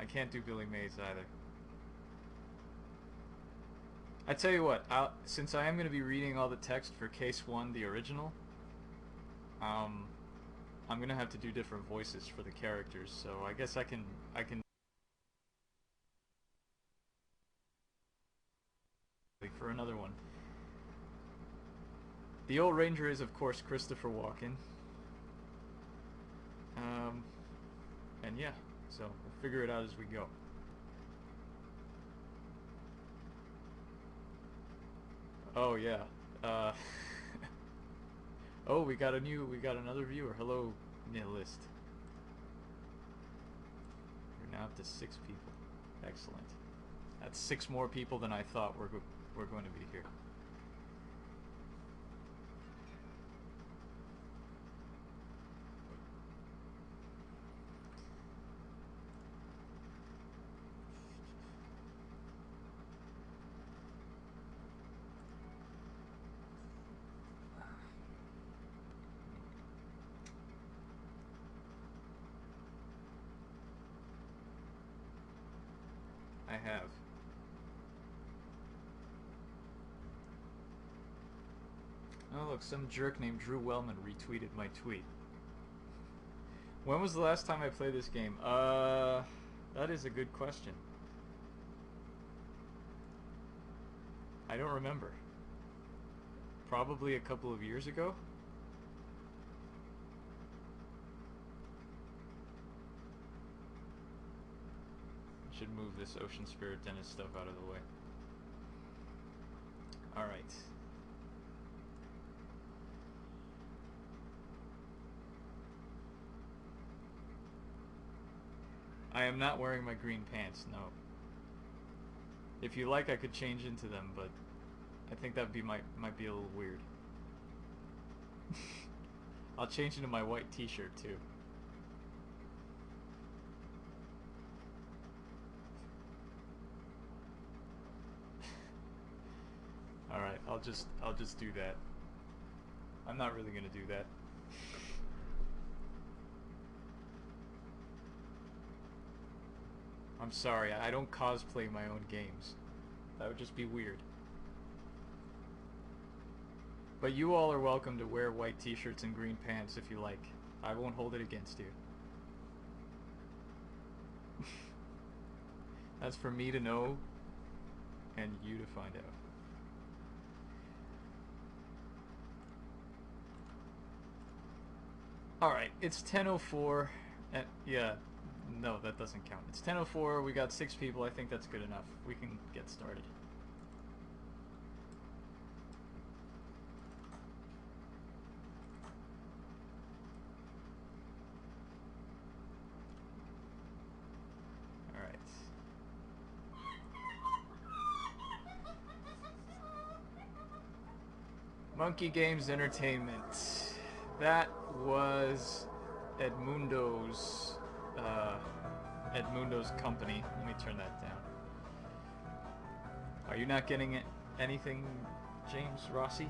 I can't do Billy Mays either. I tell you what, since I am going to be reading all the text for Case 1, the original, I'm going to have to do different voices for the characters, so I guess I can for another one. The old ranger is, of course, Christopher Walken. And yeah, so we'll figure it out as we go. Oh yeah. Oh, we got another viewer. Hello, Nihilyst. We're now up to 6 people. Excellent. That's 6 more people than I thought were going to be here. I have. Oh look, some jerk named Drew Wellman retweeted my tweet. When was the last time I played this game? That is a good question. I don't remember. Probably a couple of years ago? Should move this Ocean Spirit Dennis stuff out of the way. Alright. I am not wearing my green pants, no. If you like, I could change into them, but I think that might be a little weird. I'll change into my white t-shirt too. Alright, I'll just do that. I'm not really gonna do that. I'm sorry, I don't cosplay my own games. That would just be weird. But you all are welcome to wear white t-shirts and green pants if you like. I won't hold it against you. That's for me to know and you to find out. Alright, it's 10:04 and yeah, no, that doesn't count. It's 10:04, we got 6 people, I think that's good enough. We can get started. Alright. Monkey Games Entertainment. That was Edmundo's company. Let me turn that down. Are you not getting anything, James Rossi?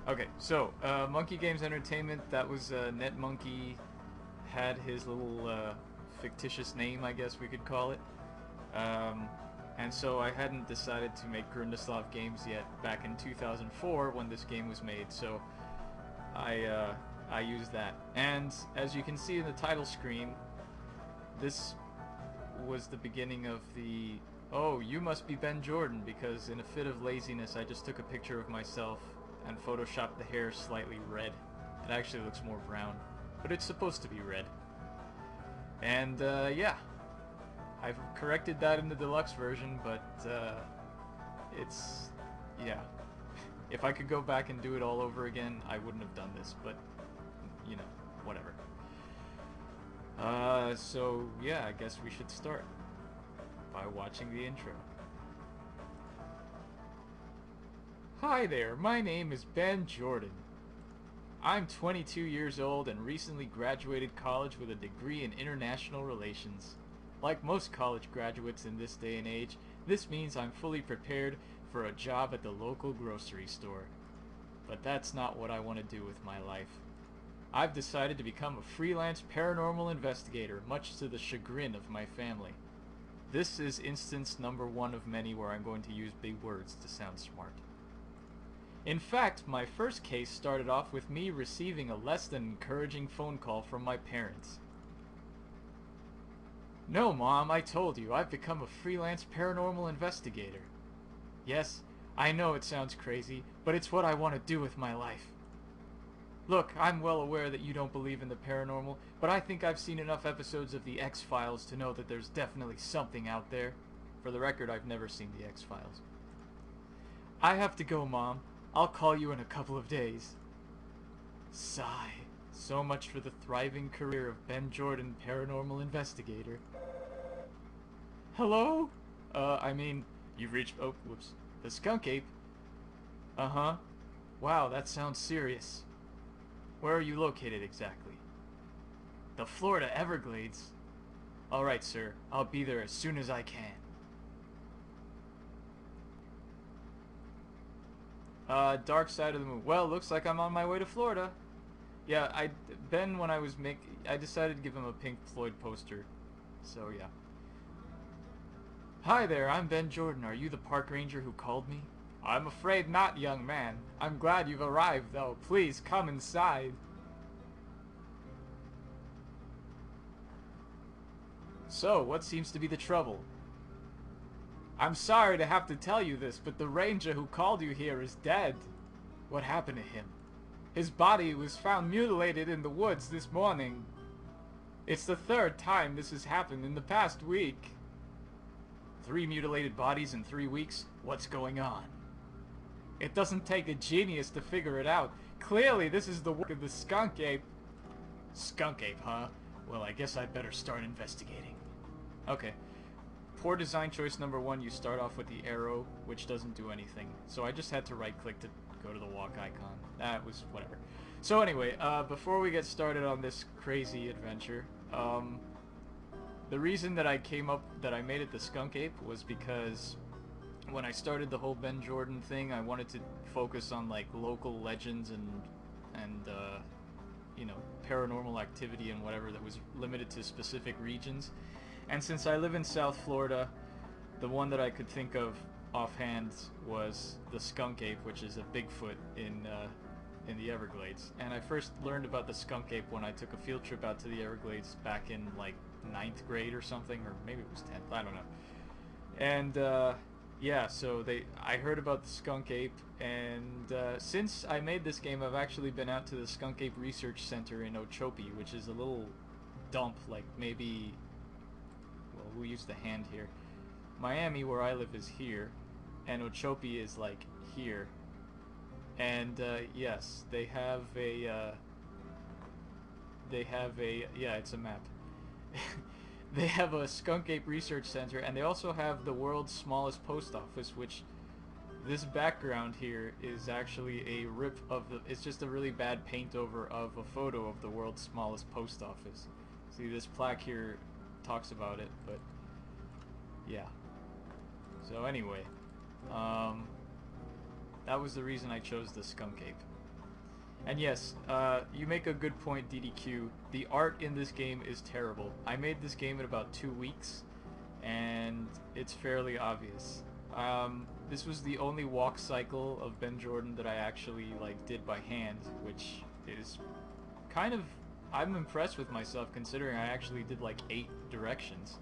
Okay, so Monkey Games Entertainment. That was NetMonkey had his little fictitious name, I guess we could call it. And so I hadn't decided to make Grundislav games yet back in 2004 when this game was made, so I used that. And as you can see in the title screen, this was the beginning of the, oh, you must be Ben Jordan, because in a fit of laziness I just took a picture of myself and photoshopped the hair slightly red. It actually looks more brown, but it's supposed to be red. And yeah. I've corrected that in the deluxe version, but it's, yeah. If I could go back and do it all over again, I wouldn't have done this, but, you know, whatever. So, yeah, I guess we should start by watching the intro. Hi there, my name is Ben Jordan. I'm 22 years old and recently graduated college with a degree in international relations. Like most college graduates in this day and age, this means I'm fully prepared for a job at the local grocery store. but that's not what I want to do with my life. I've decided to become a freelance paranormal investigator, much to the chagrin of my family. This is instance number 1 of many where I'm going to use big words to sound smart. In fact, my first case started off with me receiving a less than encouraging phone call from my parents. No, Mom, I told you, I've become a freelance paranormal investigator. Yes, I know it sounds crazy, but it's what I want to do with my life. Look, I'm well aware that you don't believe in the paranormal, but I think I've seen enough episodes of the X-Files to know that there's definitely something out there. For the record, I've never seen the X-Files. I have to go, Mom. I'll call you in a couple of days. Sigh. So much for the thriving career of Ben Jordan, paranormal investigator. Hello? You've reached... Oh, whoops. The Skunk Ape? Uh-huh. Wow, that sounds serious. Where are you located exactly? The Florida Everglades? Alright, sir. I'll be there as soon as I can. Dark Side of the Moon. Well, looks like I'm on my way to Florida. Yeah, I decided to give him a Pink Floyd poster. So, yeah. Hi there, I'm Ben Jordan. Are you the park ranger who called me? I'm afraid not, young man. I'm glad you've arrived, though. Please come inside. So, what seems to be the trouble? I'm sorry to have to tell you this, but the ranger who called you here is dead. What happened to him? His body was found mutilated in the woods this morning. It's the 3rd time this has happened in the past week. 3 mutilated bodies in 3 weeks? What's going on? It doesn't take a genius to figure it out. Clearly, this is the work of the Skunk Ape. Skunk Ape, huh? Well, I guess I'd better start investigating. Okay. Poor design choice number 1, you start off with the arrow, which doesn't do anything. So I just had to right-click to go to the walk icon. That was whatever. So anyway, before we get started on this crazy adventure, the reason that I made it the Skunk Ape was because when I started the whole Ben Jordan thing, I wanted to focus on like local legends and you know, paranormal activity and whatever that was limited to specific regions. And since I live in South Florida, the one that I could think of offhand was the Skunk Ape, which is a Bigfoot in the Everglades. And I first learned about the Skunk Ape when I took a field trip out to the Everglades back in like 9th grade or something, or maybe it was 10th, I don't know. And yeah, so I heard about the Skunk Ape, and since I made this game, I've actually been out to the Skunk Ape Research Center in Ochope, which is a little dump, like maybe, well, we'll use the hand here. Miami, where I live, is here, and Ochope is like here. And yes, they have a yeah, it's a map. They have a Skunk Ape Research Center, and they also have the world's smallest post office, which this background here is actually a rip of it's just a really bad paint over of a photo of the world's smallest post office. See, this plaque here talks about it, but yeah. So anyway, that was the reason I chose the Skunk Ape. And yes, you make a good point, DDQ. The art in this game is terrible. I made this game in about 2 weeks, and it's fairly obvious. This was the only walk cycle of Ben Jordan that I actually did by hand, which is kind of, I'm impressed with myself considering I actually did like 8 directions.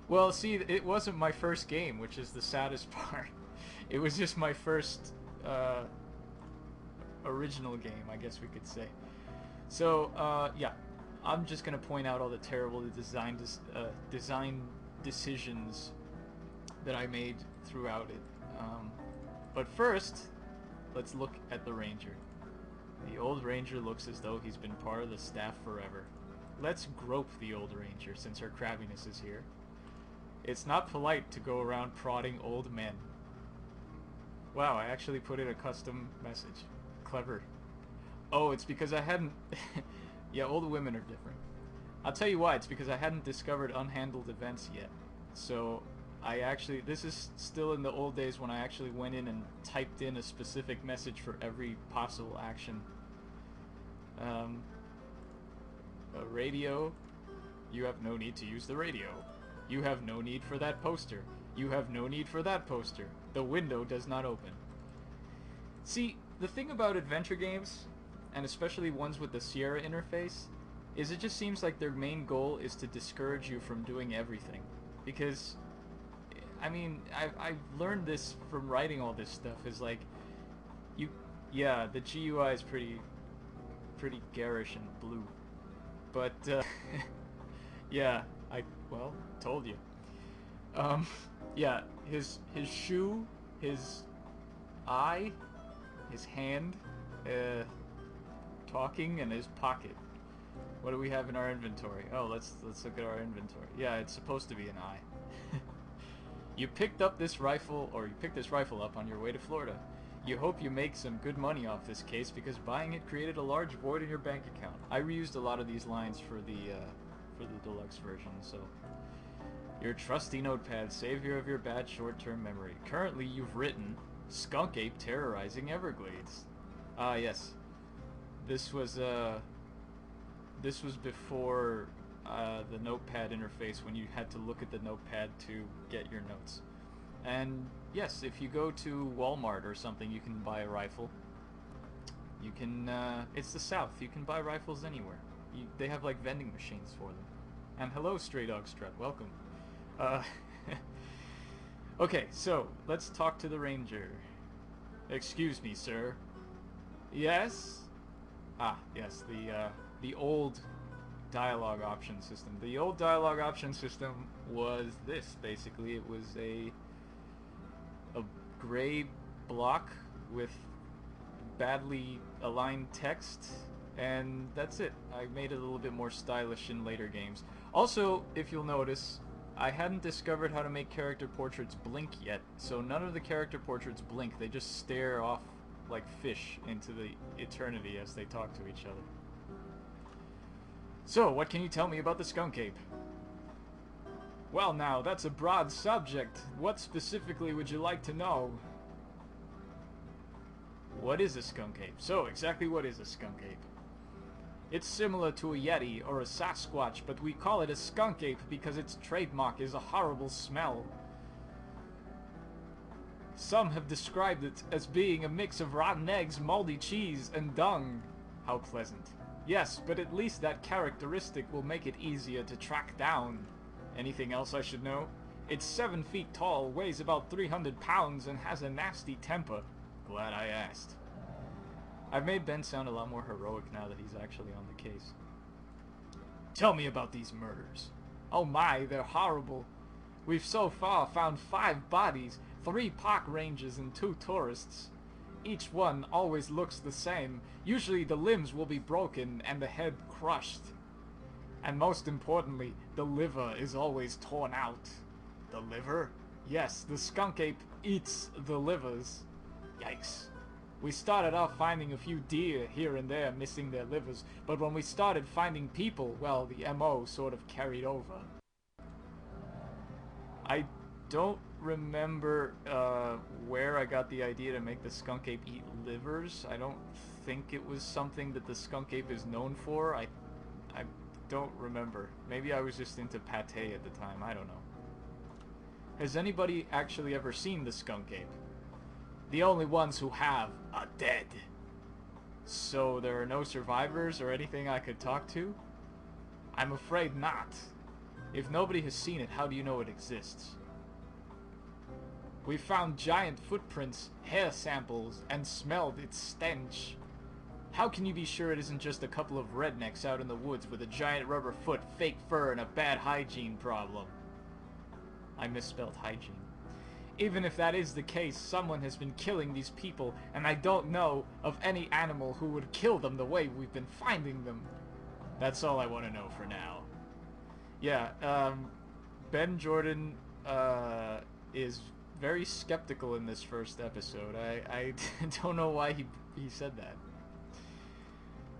Well, see, it wasn't my first game, which is the saddest part. It was just my first original game, I guess we could say. So yeah, I'm just gonna point out all the terrible design decisions that I made throughout it. But first, let's look at the ranger. The old ranger looks as though he's been part of the staff forever. Let's grope the old ranger, since her crabbiness is here. It's not polite to go around prodding old men. Wow, I actually put in a custom message. Clever. Oh, it's because I hadn't... Yeah, old women are different. I'll tell you why. It's because I hadn't discovered unhandled events yet. So, this is still in the old days when I actually went in and typed in a specific message for every possible action. A radio. You have no need to use the radio. You have no need for that poster. You have no need for that poster. The window does not open. See, the thing about adventure games, and especially ones with the Sierra interface, is it just seems like their main goal is to discourage you from doing everything. Because, I mean, I've learned this from writing all this stuff, is like, yeah, the GUI is pretty garish and blue. But, yeah, well, told you. Yeah, his shoe, his eye, his hand, talking, and his pocket. What do we have in our inventory? Oh, let's look at our inventory. Yeah, it's supposed to be an eye. You picked this rifle up on your way to Florida. You hope you make some good money off this case because buying it created a large void in your bank account. I reused a lot of these lines for the deluxe version, so. Your trusty notepad, savior of your bad short-term memory. Currently, you've written Skunk Ape terrorizing Everglades. Ah, yes. This was before the notepad interface, when you had to look at the notepad to get your notes. And yes, if you go to Walmart or something, you can buy a rifle. You can, it's the South, you can buy rifles anywhere. They have like vending machines for them. And hello, Stray Dog Strut, welcome. Okay, so let's talk to the ranger. Excuse me, sir. Yes? Ah, yes, the old dialogue option system. The old dialogue option system was this, basically. It was a gray block with badly aligned text, and that's it. I made it a little bit more stylish in later games. Also, if you'll notice, I hadn't discovered how to make character portraits blink yet, so none of the character portraits blink. They just stare off like fish into the eternity as they talk to each other. So, what can you tell me about the Skunk Ape? Well now, that's a broad subject. What specifically would you like to know? What is a skunk ape? So, exactly what is a skunk ape? It's similar to a Yeti or a Sasquatch, but we call it a skunk ape because its trademark is a horrible smell. Some have described it as being a mix of rotten eggs, moldy cheese, and dung. How pleasant. Yes, but at least that characteristic will make it easier to track down. Anything else I should know? It's 7 feet tall, weighs about 300 pounds, and has a nasty temper. Glad I asked. I've made Ben sound a lot more heroic now that he's actually on the case. Tell me about these murders. Oh my, they're horrible. We've so far found 5 bodies, 3 park rangers and 2 tourists. Each one always looks the same. Usually the limbs will be broken and the head crushed. And most importantly, the liver is always torn out. The liver? Yes, the skunk ape eats the livers. Yikes. We started off finding a few deer here and there missing their livers, but when we started finding people, well, the MO sort of carried over. I don't remember where I got the idea to make the skunk ape eat livers. I don't think it was something that the skunk ape is known for. I don't remember. Maybe I was just into pate at the time. I don't know. Has anybody actually ever seen the skunk ape? The only ones who have are dead. So there are no survivors or anything I could talk to? I'm afraid not. If nobody has seen it, how do you know it exists? We found giant footprints, hair samples, and smelled its stench. How can you be sure it isn't just a couple of rednecks out in the woods with a giant rubber foot, fake fur, and a bad hygiene problem? I misspelled hygiene. Even if that is the case, someone has been killing these people, and I don't know of any animal who would kill them the way we've been finding them. That's all I want to know for now. Yeah, Ben Jordan is very skeptical in this first episode. I don't know why he said that.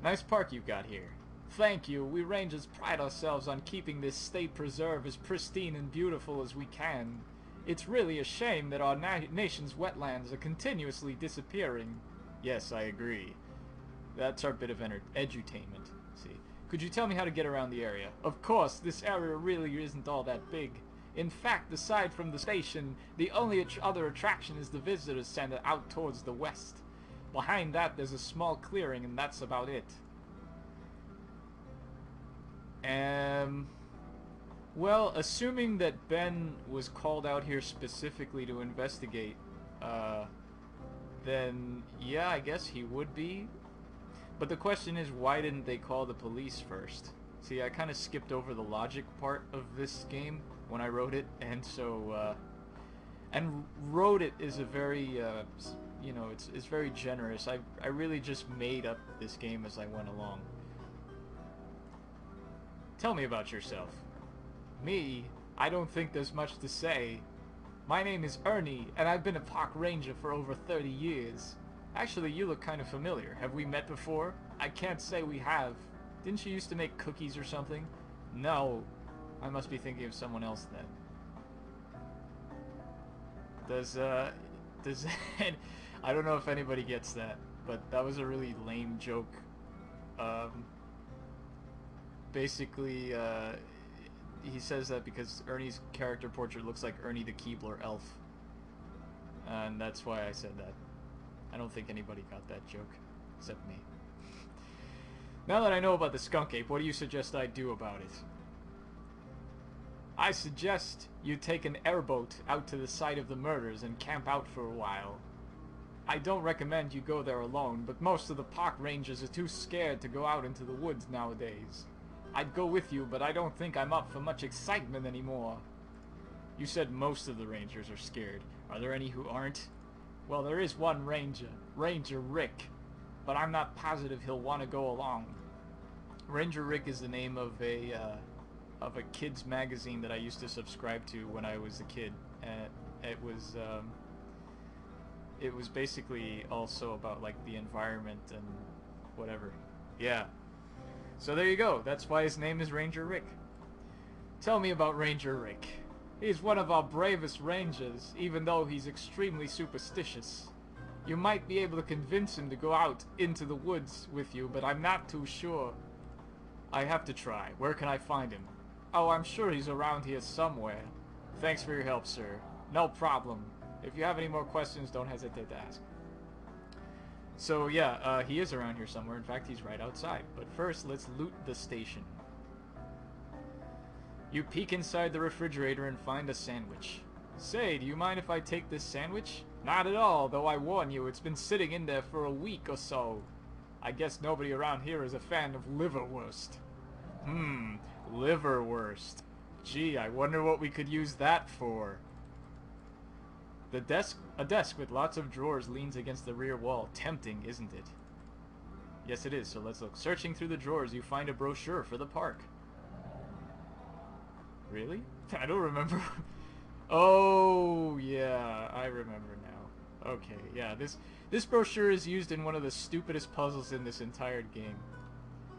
Nice park you've got here. Thank you. We rangers pride ourselves on keeping this state preserve as pristine and beautiful as we can. It's really a shame that our nation's wetlands are continuously disappearing. Yes, I agree. That's our bit of edutainment. See, could you tell me how to get around the area? Of course, this area really isn't all that big. In fact, aside from the station, the only other attraction is the visitor center out towards the west. Behind that, there's a small clearing, and that's about it. Well, assuming that Ben was called out here specifically to investigate, then yeah, I guess he would be. But the question is, why didn't they call the police first? See, I kind of skipped over the logic part of this game when I wrote it, and so, and wrote it is a very, you know, it's very generous. I really just made up this game as I went along. Tell me about yourself. Me? I don't think there's much to say. My name is Ernie, and I've been a park ranger for over 30 years. Actually, you look kind of familiar. Have we met before? I can't say we have. Didn't you used to make cookies or something? No. I must be thinking of someone else then. Does I don't know if anybody gets that, but that was a really lame joke. Basically, he says that because Ernie's character portrait looks like Ernie the Keebler elf. And that's why I said that. I don't think anybody got that joke, except me. Now that I know about the skunk ape, what do you suggest I do about it? I suggest you take an airboat out to the site of the murders and camp out for a while. I don't recommend you go there alone, but most of the park rangers are too scared to go out into the woods nowadays. I'd go with you, but I don't think I'm up for much excitement anymore. You said most of the rangers are scared. Are there any who aren't? Well, there is one ranger, Ranger Rick, but I'm not positive he'll want to go along. Ranger Rick is the name of a kids magazine that I used to subscribe to when I was a kid. It was basically also about like the environment and whatever. Yeah. So there you go. That's why his name is Ranger Rick. Tell me about Ranger Rick. He's one of our bravest rangers, even though he's extremely superstitious. You might be able to convince him to go out into the woods with you, but I'm not too sure. I have to try. Where can I find him? Oh, I'm sure he's around here somewhere. Thanks for your help, sir. No problem. If you have any more questions, don't hesitate to ask. So yeah, he is around here somewhere. In fact, he's right outside. But first, let's loot the station. You peek inside the refrigerator and find a sandwich. Say, do you mind if I take this sandwich? Not at all, though I warn you, it's been sitting in there for a week or so. I guess nobody around here is a fan of liverwurst. Liverwurst. Gee, I wonder what we could use that for. A desk with lots of drawers leans against the rear wall. Tempting, isn't it? Yes, it is, so let's look. Searching through the drawers, you find a brochure for the park. Really? I don't remember. Oh, yeah, I remember now. Okay, yeah, this brochure is used in one of the stupidest puzzles in this entire game.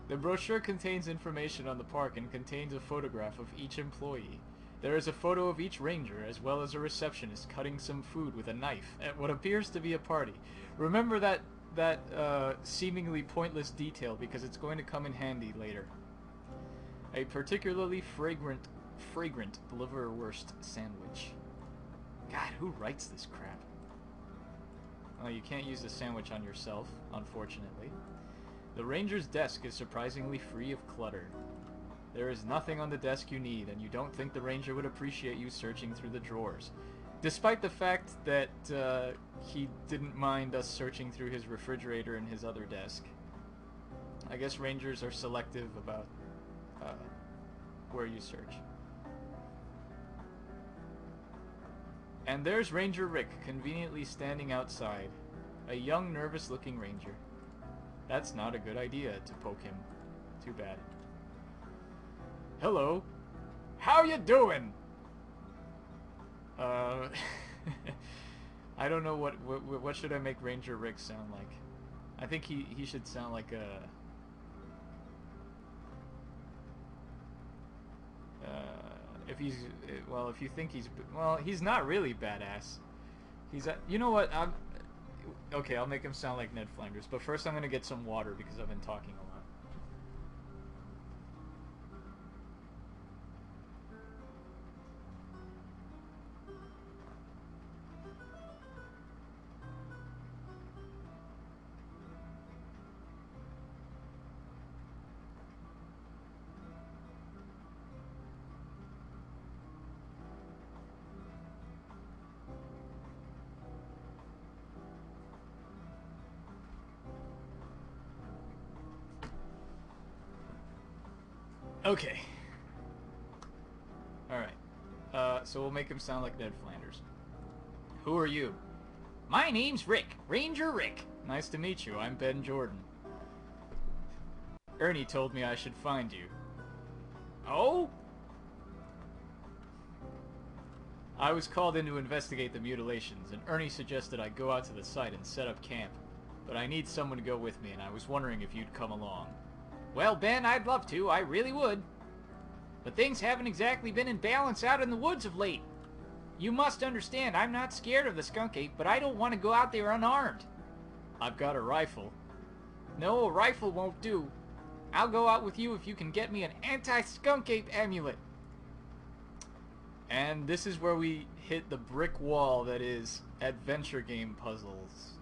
The brochure contains information on the park and contains a photograph of each employee. There is a photo of each ranger, as well as a receptionist cutting some food with a knife at what appears to be a party. Remember that seemingly pointless detail, because it's going to come in handy later. A particularly fragrant liverwurst sandwich. God, who writes this crap? Oh, you can't use the sandwich on yourself, unfortunately. The ranger's desk is surprisingly free of clutter. There is nothing on the desk you need, and you don't think the ranger would appreciate you searching through the drawers. Despite the fact that he didn't mind us searching through his refrigerator and his other desk. I guess rangers are selective about where you search. And there's Ranger Rick, conveniently standing outside. A young, nervous-looking ranger. That's not a good idea to poke him. Too bad. Hello. How you doing? I don't know what should I make Ranger Rick sound like. I think he should sound like a If he's, well, if you think he's, well, he's not really badass. He's, you know what, okay, I'll make him sound like Ned Flanders, but first I'm gonna get some water because I've been talking a lot. Okay. Alright. So we'll make him sound like Ned Flanders. Who are you? My name's Rick. Ranger Rick. Nice to meet you. I'm Ben Jordan. Ernie told me I should find you. Oh? I was called in to investigate the mutilations, and Ernie suggested I go out to the site and set up camp. But I need someone to go with me, and I was wondering if you'd come along. Well, Ben, I'd love to. I really would. But things haven't exactly been in balance out in the woods of late. You must understand, I'm not scared of the skunk ape, but I don't want to go out there unarmed. I've got a rifle. No, a rifle won't do. I'll go out with you if you can get me an anti-skunk ape amulet. And this is where we hit the brick wall that is adventure game puzzles.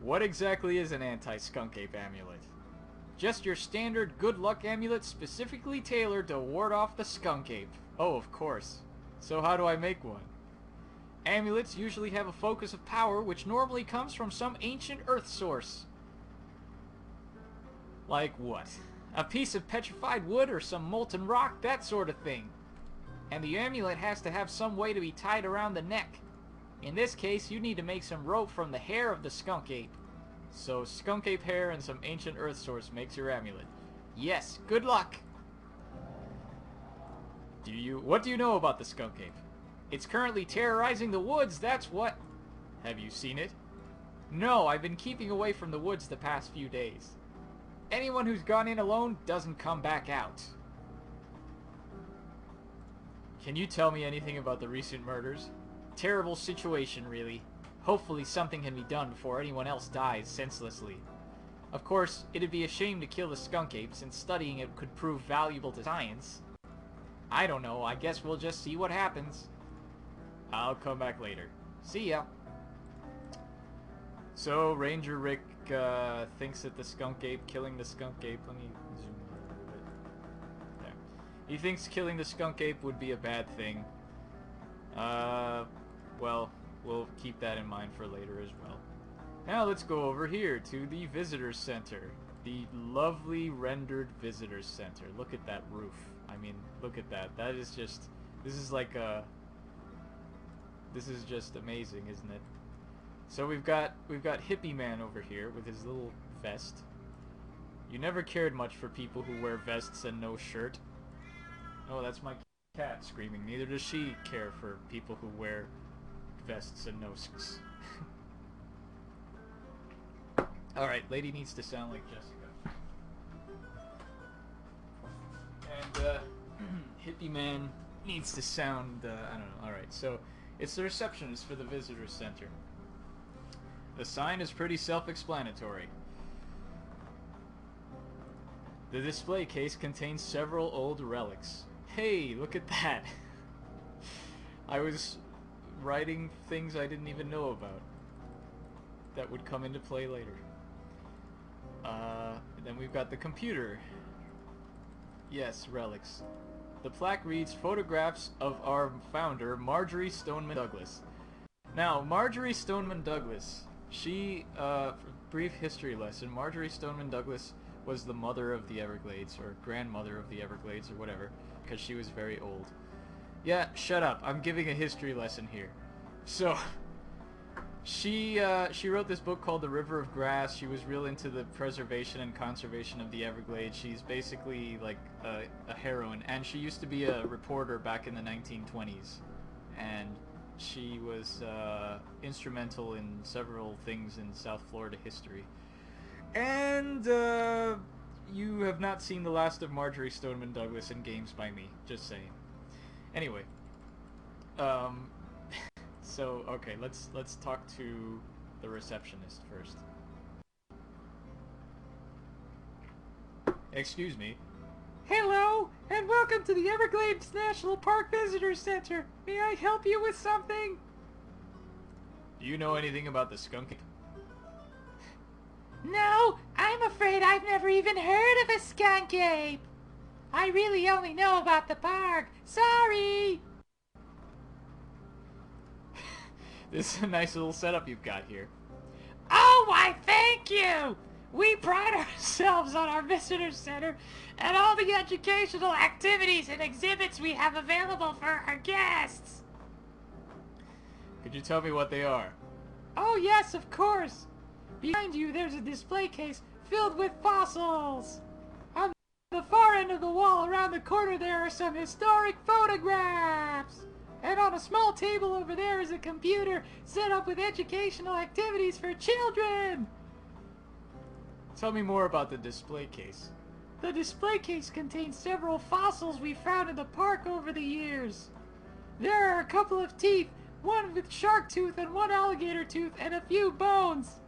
What exactly is an anti-skunk ape amulet? Just your standard good luck amulet specifically tailored to ward off the skunk ape. Oh, of course. So how do I make one? Amulets usually have a focus of power which normally comes from some ancient earth source. Like what? A piece of petrified wood or some molten rock, that sort of thing. And the amulet has to have some way to be tied around the neck. In this case, you need to make some rope from the hair of the skunk ape. So skunk ape hair and some ancient earth source makes your amulet. Yes, good luck! What do you know about the skunk ape? It's currently terrorizing the woods, that's what. Have you seen it? No, I've been keeping away from the woods the past few days. Anyone who's gone in alone doesn't come back out. Can you tell me anything about the recent murders? Terrible situation, really. Hopefully something can be done before anyone else dies senselessly. Of course, it'd be a shame to kill the skunk ape since studying it could prove valuable to science. I don't know, I guess we'll just see what happens. I'll come back later. See ya. So, Ranger Rick thinks that the skunk ape, killing the skunk ape, let me zoom in a little bit. There. He thinks killing the skunk ape would be a bad thing. Well, we'll keep that in mind for later as well. Now let's go over here to the Visitor Center. The lovely rendered Visitor Center. Look at that roof. I mean, look at that. That is just... This is like a... This is just amazing, isn't it? So we've got Hippie Man over here with his little vest. You never cared much for people who wear vests and no shirt. Oh, that's my cat screaming. Neither does she care for people who wear vests and no skirts. Alright, lady needs to sound like Jessica. And, Hippie Man needs to sound, I don't know. Alright, so it's the receptionist for the Visitor Center. The sign is pretty self-explanatory. The display case contains several old relics. Hey, look at that! I was writing things I didn't even know about that would come into play later. Then we've got the computer. Yes, relics. The plaque reads, photographs of our founder, Marjorie Stoneman Douglas. Now, Marjorie Stoneman Douglas, she, brief history lesson, Marjorie Stoneman Douglas was the mother of the Everglades, or grandmother of the Everglades, or whatever, because she was very old. Yeah, shut up. I'm giving a history lesson here. So, she wrote this book called The River of Grass. She was real into the preservation and conservation of the Everglades. She's basically like a heroine, and she used to be a reporter back in the 1920s. And she was instrumental in several things in South Florida history. And you have not seen the last of Marjorie Stoneman Douglas in games by me. Just saying. Anyway, so okay, let's talk to the receptionist first. Excuse me. Hello, and welcome to the Everglades National Park Visitor Center. May I help you with something? Do you know anything about the skunk ape? No, I'm afraid I've never even heard of a skunk ape. I really only know about the park. Sorry. This is a nice little setup you've got here. Oh, why, thank you. We pride ourselves on our visitor center and all the educational activities and exhibits we have available for our guests. Could you tell me what they are? Oh, yes, of course. Behind you, there's a display case filled with fossils. On the far end of the wall around the corner, there are some historic photographs. And on a small table over there is a computer set up with educational activities for children. Tell me more about the display case. The display case contains several fossils we found in the park over the years. There are a couple of teeth, one with shark tooth and one alligator tooth, and a few bones.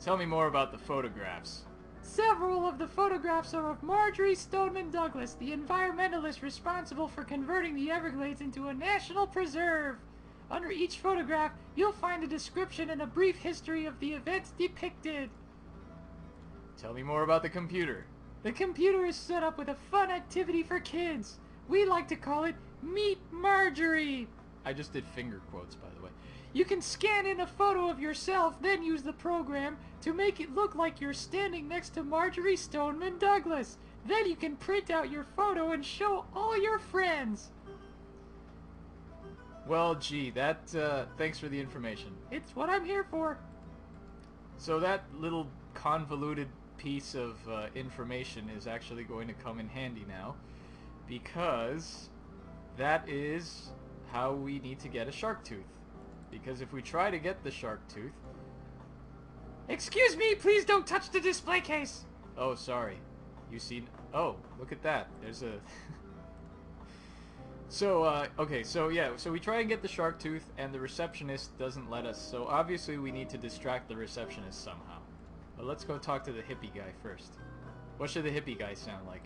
Tell me more about the photographs. Several of the photographs are of Marjorie Stoneman Douglas, the environmentalist responsible for converting the Everglades into a national preserve. Under each photograph, you'll find a description and a brief history of the events depicted. Tell me more about the computer. The computer is set up with a fun activity for kids. We like to call it Meet Marjorie. I just did finger quotes, by the way. You can scan in a photo of yourself, then use the program to make it look like you're standing next to Marjorie Stoneman Douglas. Then you can print out your photo and show all your friends. Well, gee, thanks for the information. It's what I'm here for. So that little convoluted piece of information is actually going to come in handy now, because that is how we need to get a shark tooth. Because if we try to get the shark tooth... Excuse me, please don't touch the display case. Oh, sorry. You see... Oh, look at that. There's a... So, okay, so yeah, so we try and get the shark tooth, and the receptionist doesn't let us, so obviously we need to distract the receptionist somehow. But let's go talk to the hippie guy first. What should the hippie guy sound like?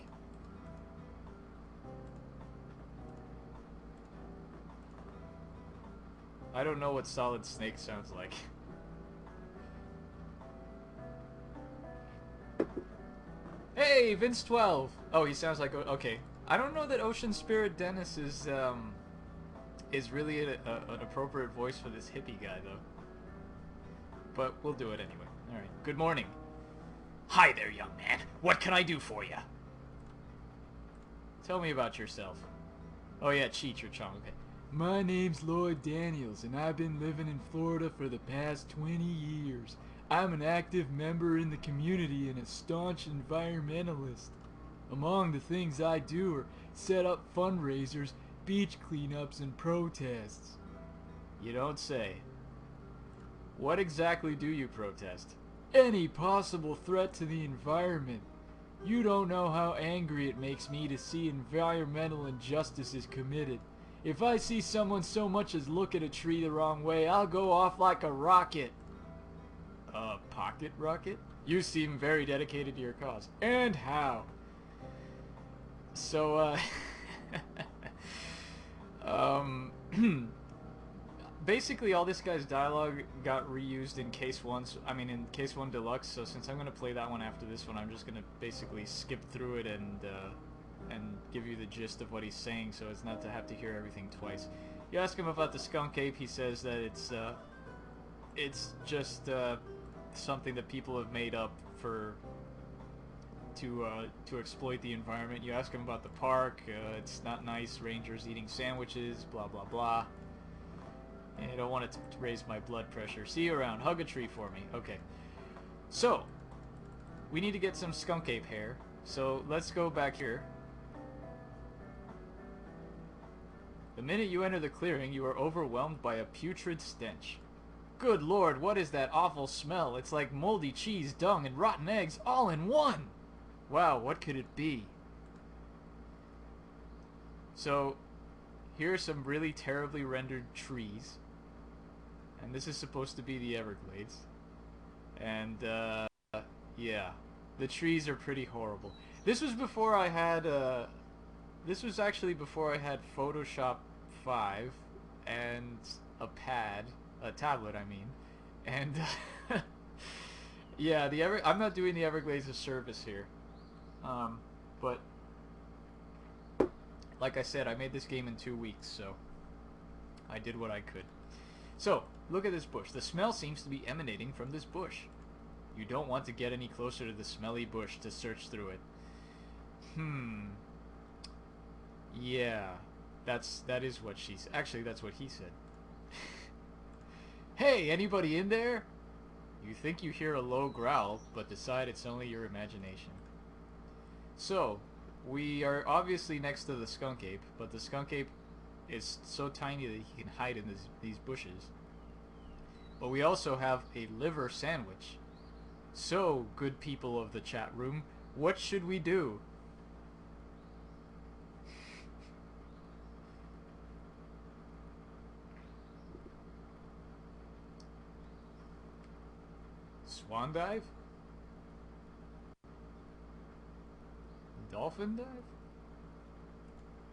I don't know what Solid Snake sounds like. Hey, Vince 12! Oh, he sounds like... Okay. I don't know that Ocean Spirit Dennis is really an appropriate voice for this hippie guy, though. But we'll do it anyway. Alright. Good morning. Hi there, young man. What can I do for you? Tell me about yourself. Oh yeah, cheat your chong. Okay. My name's Lloyd Daniels, and I've been living in Florida for the past 20 years. I'm an active member in the community and a staunch environmentalist. Among the things I do are set up fundraisers, beach cleanups, and protests. You don't say. What exactly do you protest? Any possible threat to the environment. You don't know how angry it makes me to see environmental injustices committed. If I see someone so much as look at a tree the wrong way, I'll go off like a rocket. A pocket rocket? You seem very dedicated to your cause. And how? So, basically all this guy's dialogue got reused in Case 1, in Case 1 Deluxe, so since I'm going to play that one after this one, I'm just going to basically skip through it and give you the gist of what he's saying, so as not to have to hear everything twice. You ask him about the skunk ape, he says that it's just something that people have made up to exploit the environment. You ask him about the park, it's not nice, rangers eating sandwiches, blah blah blah. And I don't want it to raise my blood pressure. See you around. Hug a tree for me. Okay. So, we need to get some skunk ape hair. So, let's go back here. The minute you enter the clearing, you are overwhelmed by a putrid stench. Good lord, what is that awful smell? It's like moldy cheese, dung, and rotten eggs all in one! Wow, what could it be? So, here are some really terribly rendered trees. And this is supposed to be the Everglades. And, yeah. The trees are pretty horrible. This was before I had, this was actually before I had Photoshop 5 and a pad, a tablet I mean, and yeah, I'm not doing the Everglades a service here, but like I said, I made this game in 2 weeks, so I did what I could. So, look at this bush. The smell seems to be emanating from this bush. You don't want to get any closer to the smelly bush to search through it. Yeah, that is what she's... Actually, that's what he said. Hey, anybody in there? You think you hear a low growl, but decide it's only your imagination. So, we are obviously next to the skunk ape, but the skunk ape is so tiny that he can hide in these bushes. But we also have a liver sandwich. So, good people of the chat room, what should we do? Swan dive? Dolphin dive?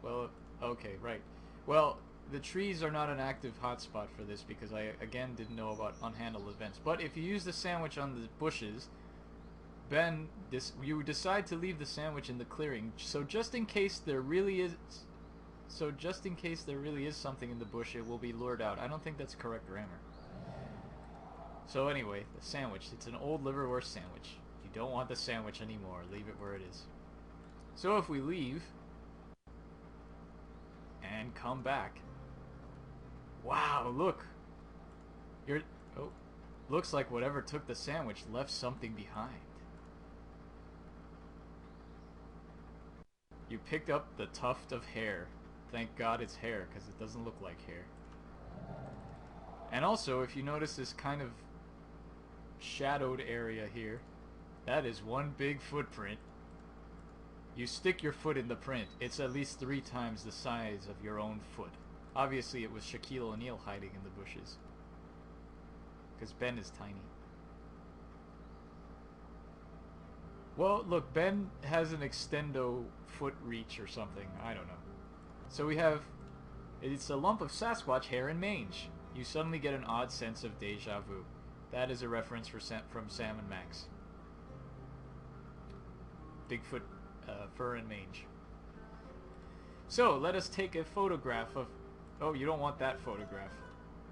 Well, okay, right. Well, the trees are not an active hotspot for this because I, again, didn't know about unhandled events. But if you use the sandwich on the bushes, Ben, you decide to leave the sandwich in the clearing. So just in case there really is... something in the bush, it will be lured out. I don't think that's correct grammar. So anyway, the sandwich. It's an old liverwurst sandwich. You don't want the sandwich anymore. Leave it where it is. So if we leave and come back, wow, look. Looks like whatever took the sandwich left something behind. You picked up the tuft of hair. Thank God it's hair, because it doesn't look like hair. And also, if you notice this kind of shadowed area here, that is one big footprint. You stick your foot in the print, it's at least 3 times the size of your own foot. Obviously it was Shaquille O'Neal hiding in the bushes, because Ben is tiny. Well, look, Ben has an extendo foot reach or something, I don't know. So we have, it's a lump of Sasquatch hair and mange. You suddenly get an odd sense of deja vu. That is a reference from Sam and Max. Bigfoot fur and mange. So, let us take a photograph of... Oh, you don't want that photograph.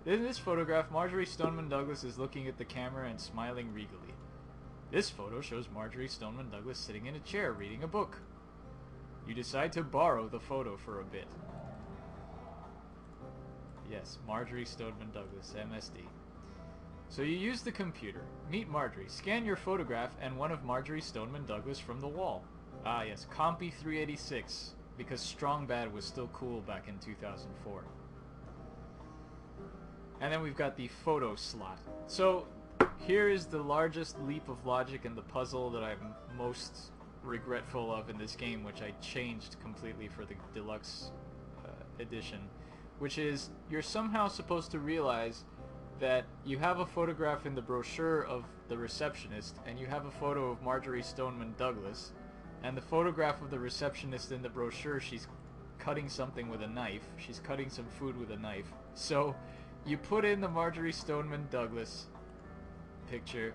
In this photograph, Marjorie Stoneman Douglas is looking at the camera and smiling regally. This photo shows Marjorie Stoneman Douglas sitting in a chair reading a book. You decide to borrow the photo for a bit. Yes, Marjorie Stoneman Douglas, MSD. So you use the computer. Meet Marjorie. Scan your photograph and one of Marjorie Stoneman Douglas from the wall. Ah yes, Compy 386, because Strong Bad was still cool back in 2004. And then we've got the photo slot. So here is the largest leap of logic in the puzzle that I'm most regretful of in this game, which I changed completely for the deluxe edition, which is you're somehow supposed to realize that you have a photograph in the brochure of the receptionist, and you have a photo of Marjorie Stoneman Douglas, and the photograph of the receptionist in the brochure, she's cutting something with a knife. She's cutting some food with a knife. So you put in the Marjorie Stoneman Douglas picture,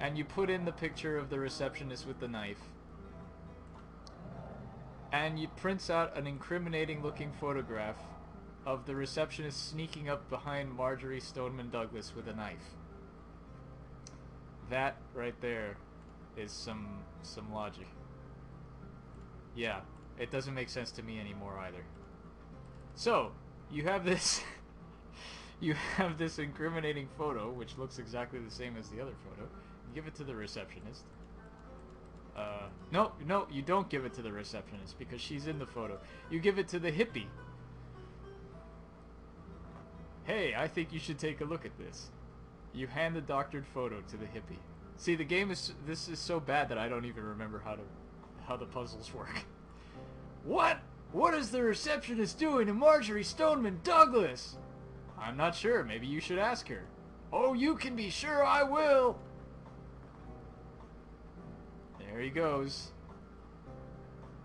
and you put in the picture of the receptionist with the knife, and it prints out an incriminating looking photograph of the receptionist sneaking up behind Marjorie Stoneman Douglas with a knife. That right there is some logic. Yeah, it doesn't make sense to me anymore either. So, you have this you have this incriminating photo, which looks exactly the same as the other photo. You give it to the receptionist. No, you don't give it to the receptionist because she's in the photo. You give it to the hippie. Hey, I think you should take a look at this. You hand the doctored photo to the hippie. See, the game is... This is so bad that I don't even remember how the puzzles work. What? What is the receptionist doing to Marjorie Stoneman Douglas? I'm not sure. Maybe you should ask her. Oh, you can be sure I will. There he goes.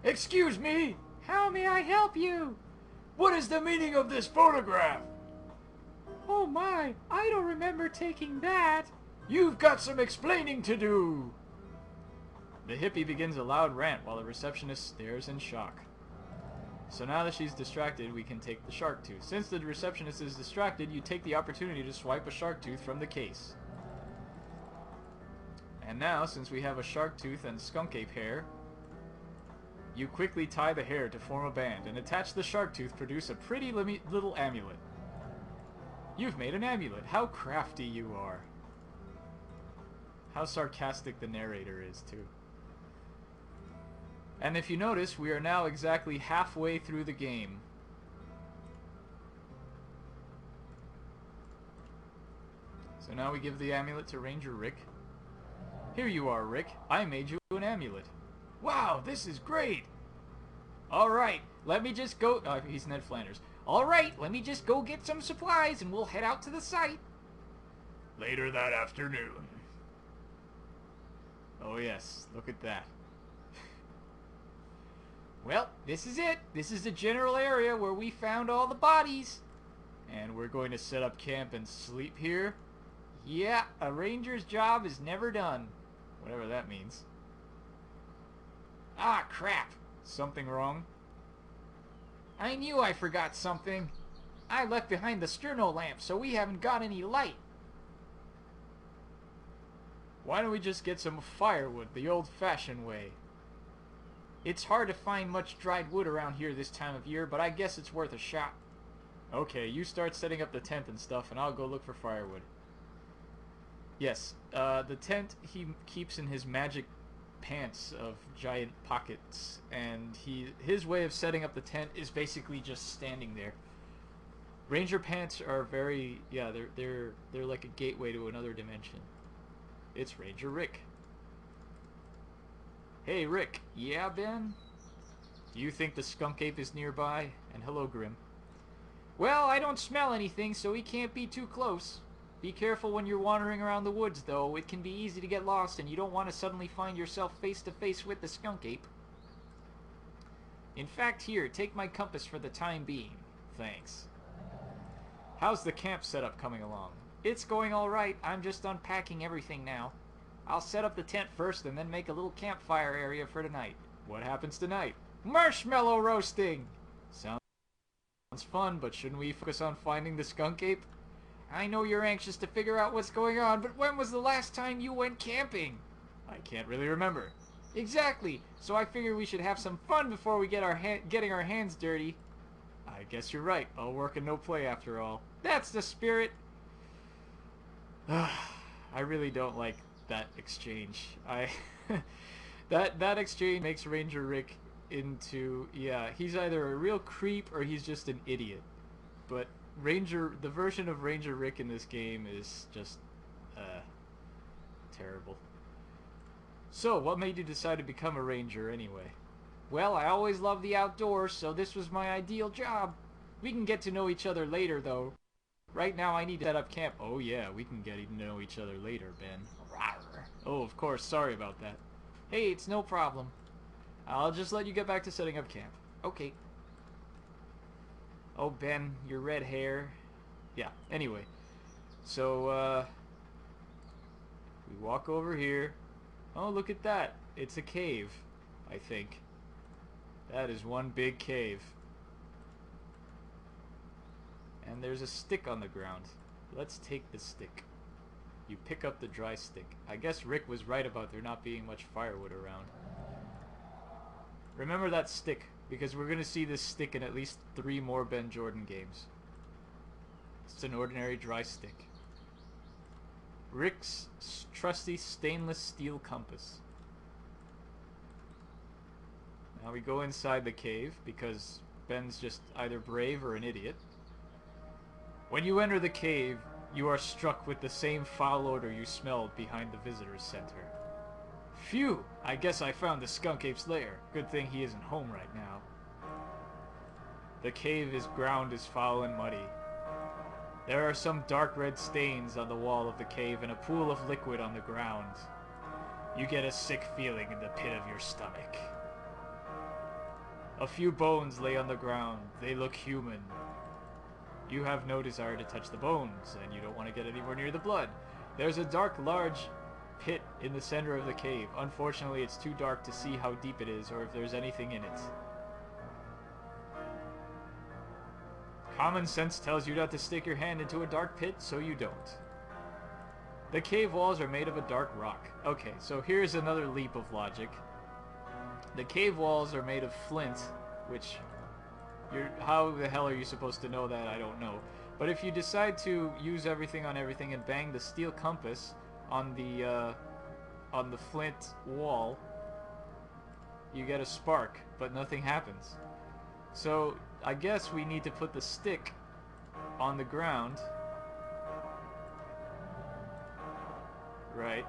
Excuse me. How may I help you? What is the meaning of this photograph? Oh my, I don't remember taking that. You've got some explaining to do. The hippie begins a loud rant while the receptionist stares in shock. So now that she's distracted, we can take the shark tooth. Since the receptionist is distracted, you take the opportunity to swipe a shark tooth from the case. And now, since we have a shark tooth and skunk ape hair, you quickly tie the hair to form a band and attach the shark tooth, produce a pretty little amulet. You've made an amulet. How crafty you are. How sarcastic the narrator is, too. And if you notice, we are now exactly halfway through the game. So now we give the amulet to Ranger Rick. Here you are, Rick. I made you an amulet. Wow, this is great! Alright, let me just go... he's Ned Flanders. Alright, let me just go get some supplies and we'll head out to the site. Later that afternoon. Oh yes, look at that. Well, this is it. This is the general area where we found all the bodies. And we're going to set up camp and sleep here. Yeah, a ranger's job is never done. Whatever that means. Ah, crap. Something wrong? I knew I forgot something. I left behind the sterno lamp, so we haven't got any light. Why don't we just get some firewood the old-fashioned way? It's hard to find much dried wood around here this time of year, but I guess it's worth a shot. Okay, you start setting up the tent and stuff, and I'll go look for firewood. Yes, the tent he keeps in his magic pants of giant pockets, and his way of setting up the tent is basically just standing there. Ranger pants are very, yeah, they're like a gateway to another dimension. It's Ranger Rick. Hey Rick, yeah Ben? Do you think the skunk ape is nearby? And hello Grim. Well, I don't smell anything, so he can't be too close. Be careful when you're wandering around the woods, though. It can be easy to get lost, and you don't want to suddenly find yourself face to face with the skunk ape. In fact, here, take my compass for the time being. Thanks. How's the camp setup coming along? It's going all right. I'm just unpacking everything now. I'll set up the tent first and then make a little campfire area for tonight. What happens tonight? Marshmallow roasting! Sounds fun, but shouldn't we focus on finding the skunk ape? I know you're anxious to figure out what's going on, but when was the last time you went camping? I can't really remember. Exactly, so I figure we should have some fun before we get getting our hands dirty. I guess you're right. All work and no play after all. That's the spirit. I really don't like that exchange. That exchange makes Ranger Rick into, yeah, he's either a real creep or he's just an idiot. But the version of Ranger Rick in this game is just terrible. So, what made you decide to become a ranger anyway? Well, I always loved the outdoors, so this was my ideal job. We can get to know each other later, though. Right now, I need to set up camp. Oh yeah, we can get to know each other later, Ben. Rawr. Oh, of course, sorry about that. Hey, it's no problem. I'll just let you get back to setting up camp. Okay. Oh, Ben, your red hair. Yeah, anyway. So, we walk over here. Oh, look at that. It's a cave, I think. That is one big cave. And there's a stick on the ground. Let's take the stick. You pick up the dry stick. I guess Rick was right about there not being much firewood around. Remember that stick, because we're going to see this stick in at least 3 more Ben Jordan games. It's an ordinary dry stick. Rick's trusty stainless steel compass. Now we go inside the cave, because Ben's just either brave or an idiot. When you enter the cave, you are struck with the same foul odor you smelled behind the visitor's center. Phew! I guess I found the skunk ape's lair. Good thing he isn't home right now. The cave's ground is foul and muddy. There are some dark red stains on the wall of the cave and a pool of liquid on the ground. You get a sick feeling in the pit of your stomach. A few bones lay on the ground. They look human. You have no desire to touch the bones, and you don't want to get anywhere near the blood. There's a dark, large pit in the center of the cave. Unfortunately, it's too dark to see how deep it is or if there's anything in it. Common sense tells you not to stick your hand into a dark pit, so you don't. The cave walls are made of a dark rock. Okay, so here's another leap of logic. The cave walls are made of flint, which... how the hell are you supposed to know that? I don't know. But if you decide to use everything on everything and bang the steel compass on the flint wall, you get a spark, but nothing happens. So I guess we need to put the stick on the ground. Right.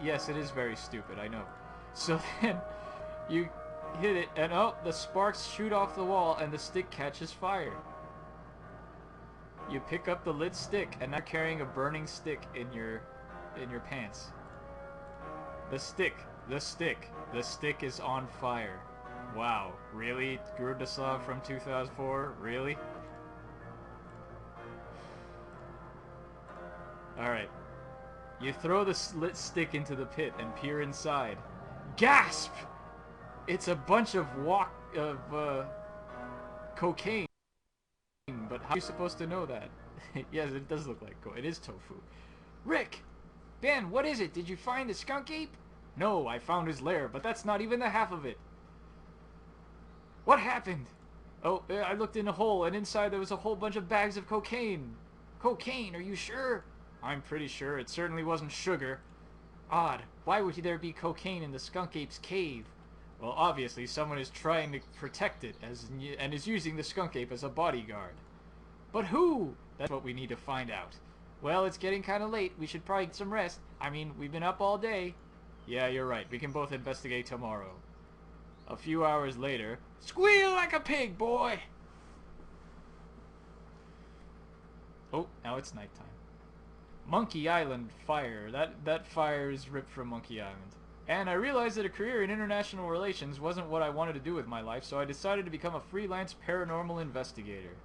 Yes, it is very stupid, I know. So then you hit it, and oh, the sparks shoot off the wall, and the stick catches fire. You pick up the lit stick, and now you're carrying a burning stick in your pants. The stick is on fire. Wow, really? Grundislav from 2004? Really? Alright. You throw the lit stick into the pit and peer inside. Gasp! It's a bunch of cocaine. But how are you supposed to know that? Yes, it does look like cocaine. It is tofu. Rick! Ben, what is it? Did you find the skunk ape? No, I found his lair, but that's not even the half of it. What happened? Oh, I looked in a hole, and inside there was a whole bunch of bags of cocaine. Cocaine, are you sure? I'm pretty sure. It certainly wasn't sugar. Odd. Why would there be cocaine in the skunk ape's cave? Well, obviously someone is trying to protect it and is using the skunk ape as a bodyguard. But who? That's what we need to find out. Well, it's getting kind of late. We should probably get some rest. I mean, we've been up all day. Yeah, you're right. We can both investigate tomorrow. A few hours later... Squeal like a pig, boy! Oh, now it's nighttime. Monkey Island fire. That fire is ripped from Monkey Island. And I realized that a career in international relations wasn't what I wanted to do with my life, so I decided to become a freelance paranormal investigator.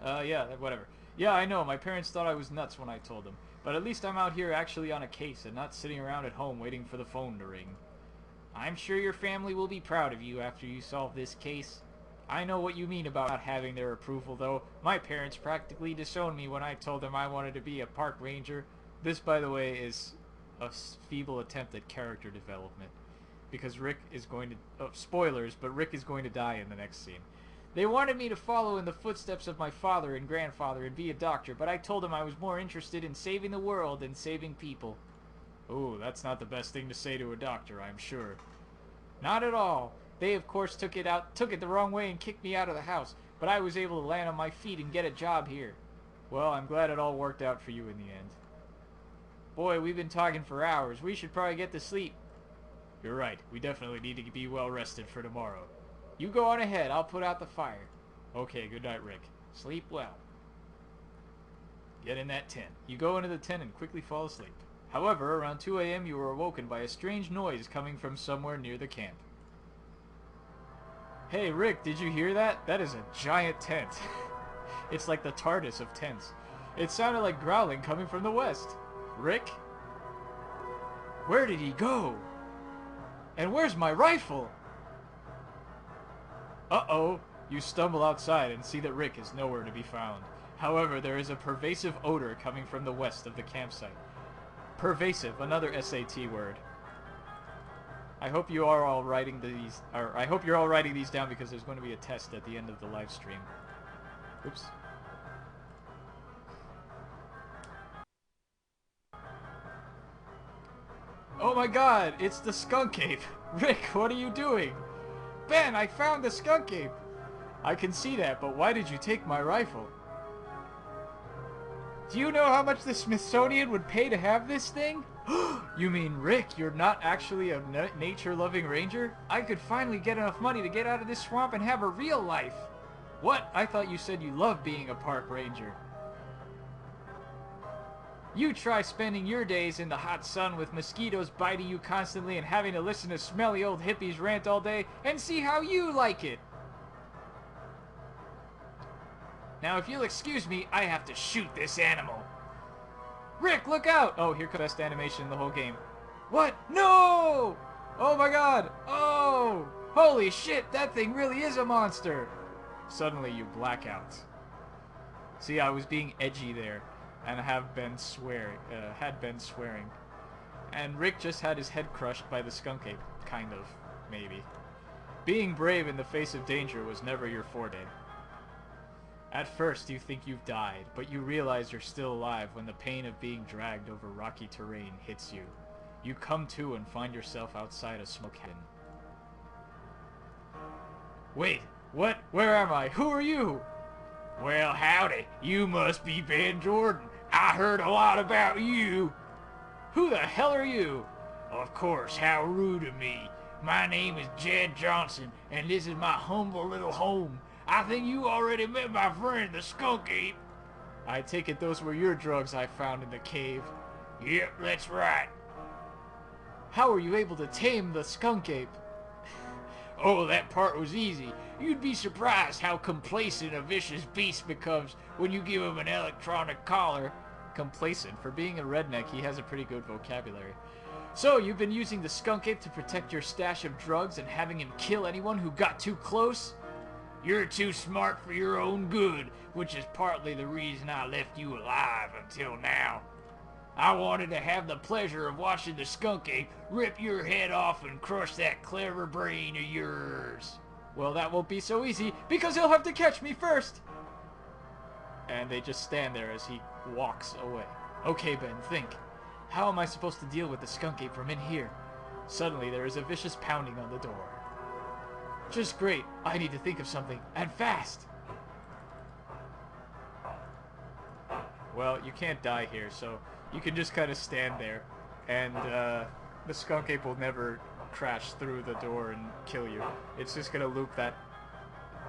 Yeah, whatever. Yeah, I know, my parents thought I was nuts when I told them. But at least I'm out here actually on a case and not sitting around at home waiting for the phone to ring. I'm sure your family will be proud of you after you solve this case. I know what you mean about not having their approval, though. My parents practically disowned me when I told them I wanted to be a park ranger. This, by the way, is a feeble attempt at character development. Because Rick is going to... spoilers, but Rick is going to die in the next scene. They wanted me to follow in the footsteps of my father and grandfather and be a doctor, but I told them I was more interested in saving the world than saving people. Ooh, that's not the best thing to say to a doctor, I'm sure. Not at all. They, of course, took it the wrong way and kicked me out of the house, but I was able to land on my feet and get a job here. Well, I'm glad it all worked out for you in the end. Boy, we've been talking for hours. We should probably get to sleep. You're right. We definitely need to be well rested for tomorrow. You go on ahead. I'll put out the fire. Okay, good night, Rick. Sleep well. Get in that tent. You go into the tent and quickly fall asleep. However, around 2 a.m. you were awoken by a strange noise coming from somewhere near the camp. Hey, Rick, did you hear that? That is a giant tent. It's like the TARDIS of tents. It sounded like growling coming from the west. Rick? Where did he go? And where's my rifle? Uh-oh. You stumble outside and see that Rick is nowhere to be found. However, there is a pervasive odor coming from the west of the campsite. Pervasive, another SAT word. I hope you are all writing these, or I hope you're all writing these down because there's going to be a test at the end of the live stream. Oops. Oh my god, it's the skunk ape! Rick, what are you doing? Ben, I found the skunk ape! I can see that, but why did you take my rifle? Do you know how much the Smithsonian would pay to have this thing? You mean, Rick, you're not actually a nature-loving ranger? I could finally get enough money to get out of this swamp and have a real life. What? I thought you said you loved being a park ranger. You try spending your days in the hot sun with mosquitoes biting you constantly and having to listen to smelly old hippies rant all day and see how you like it. Now, if you'll excuse me, I have to shoot this animal. Rick, look out! Oh, here comes the best animation in the whole game. What? No! Oh my god! Oh! Holy shit, that thing really is a monster! Suddenly you black out. See, I was being edgy there, and had been swearing. And Rick just had his head crushed by the skunk ape. Kind of. Maybe. Being brave in the face of danger was never your forte. At first, you think you've died, but you realize you're still alive when the pain of being dragged over rocky terrain hits you. You come to and find yourself outside a smoke cabin. Wait, what? Where am I? Who are you? Well, howdy. You must be Ben Jordan. I heard a lot about you. Who the hell are you? Of course, how rude of me. My name is Jed Johnson, and this is my humble little home. I think you already met my friend, the skunk ape. I take it those were your drugs I found in the cave. Yep, that's right. How were you able to tame the skunk ape? Oh, that part was easy. You'd be surprised how complacent a vicious beast becomes when you give him an electronic collar. Complacent? For being a redneck, he has a pretty good vocabulary. So, you've been using the skunk ape to protect your stash of drugs and having him kill anyone who got too close? You're too smart for your own good, which is partly the reason I left you alive until now. I wanted to have the pleasure of watching the skunk ape rip your head off and crush that clever brain of yours. Well, that won't be so easy, because he'll have to catch me first! And they just stand there as he walks away. Okay, Ben, think. How am I supposed to deal with the skunk ape from in here? Suddenly, there is a vicious pounding on the door. Just great. I need to think of something, and fast! Well, you can't die here, so you can just kind of stand there, and the skunk ape will never crash through the door and kill you. It's just gonna loop that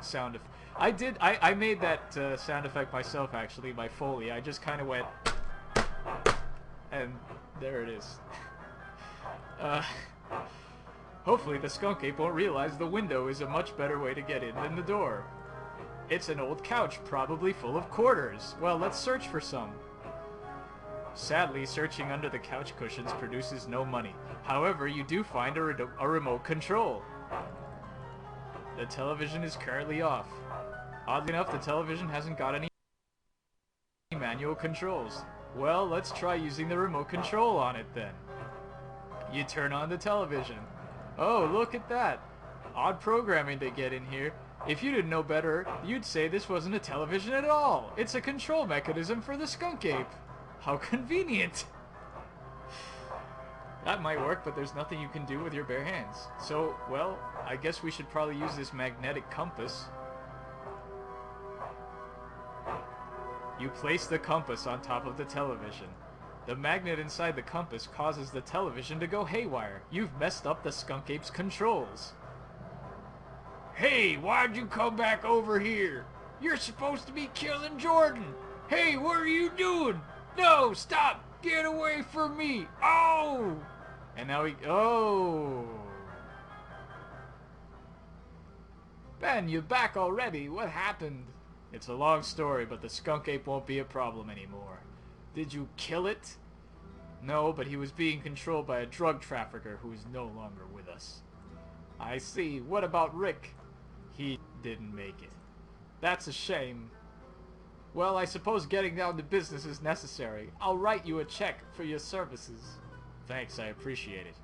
sound effect. I made that sound effect myself, actually, by Foley. I just kind of went, and there it is. Hopefully the skunk ape won't realize the window is a much better way to get in than the door. It's an old couch, probably full of quarters. Well, let's search for some. Sadly, searching under the couch cushions produces no money. However, you do find a remote control. The television is currently off. Oddly enough, the television hasn't got any manual controls. Well, let's try using the remote control on it then. You turn on the television. Oh, look at that. Odd programming they get in here. If you didn't know better, you'd say this wasn't a television at all. It's a control mechanism for the skunk ape. How convenient. That might work, but there's nothing you can do with your bare hands. So, well, I guess we should probably use this magnetic compass. You place the compass on top of the television. The magnet inside the compass causes the television to go haywire. You've messed up the skunk ape's controls. Hey, why'd you come back over here? You're supposed to be killing Jordan. Hey, what are you doing? No, stop! Get away from me! Oh! And now oh! Ben, you're back already. What happened? It's a long story, but the skunk ape won't be a problem anymore. Did you kill it? No, but he was being controlled by a drug trafficker who is no longer with us. I see. What about Rick? He didn't make it. That's a shame. Well, I suppose getting down to business is necessary. I'll write you a check for your services. Thanks, I appreciate it.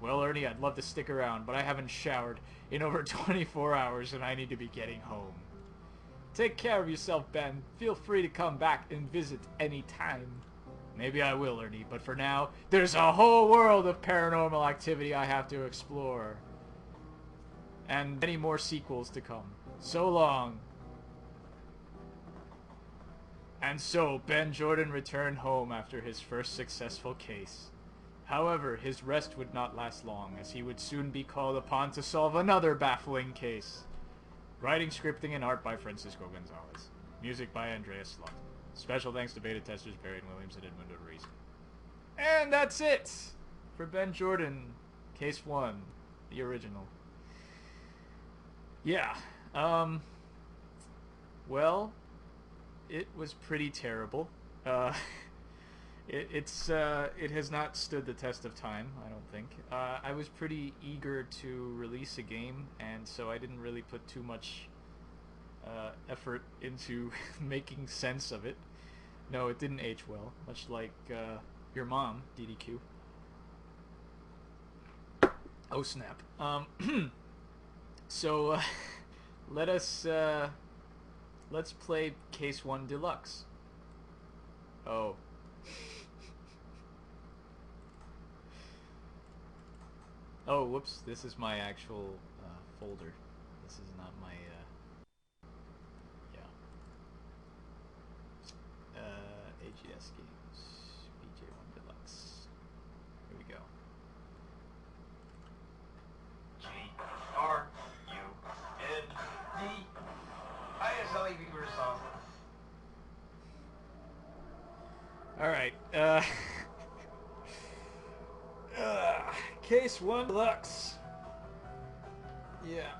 Well, Ernie, I'd love to stick around, but I haven't showered in over 24 hours and I need to be getting home. Take care of yourself, Ben. Feel free to come back and visit any time. Maybe I will, Ernie, but for now, there's a whole world of paranormal activity I have to explore. And many more sequels to come. So long. And so Ben Jordan returned home after his first successful case. However, his rest would not last long, as he would soon be called upon to solve another baffling case. Writing, scripting, and art by Francisco Gonzalez. Music by Andreas Slott. Special thanks to beta testers Barry and Williams and Edmundo Ruiz. And that's it for Ben Jordan, Case 1, the original. Yeah, well, it was pretty terrible. It has not stood the test of time, I don't think. I was pretty eager to release a game, and so I didn't really put too much effort into making sense of it. No, it didn't age well, much like your mom, DDQ. Oh snap. So let's play Case 1 Deluxe. Oh. Oh, whoops, this is my actual folder. This is not my, AGS games, BJ1 Deluxe. Here we go. Alright, Case 1 Deluxe. Yeah.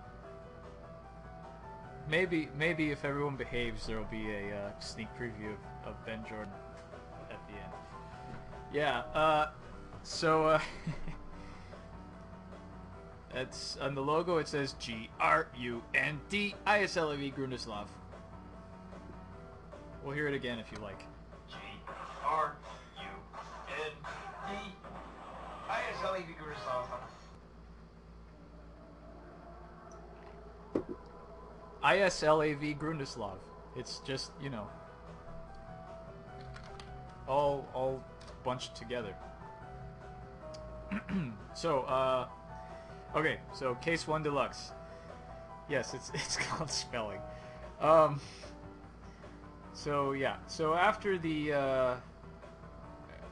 Maybe if everyone behaves, there'll be a sneak preview of Ben Jordan at the end. Yeah, so, it's, on the logo it says Grundislav. Grundislav. We'll hear it again if you like. ISLAV Grundislav. It's just, you know, all bunched together. So, okay, so Case 1 Deluxe. Yes, it's called spelling. So yeah, so after the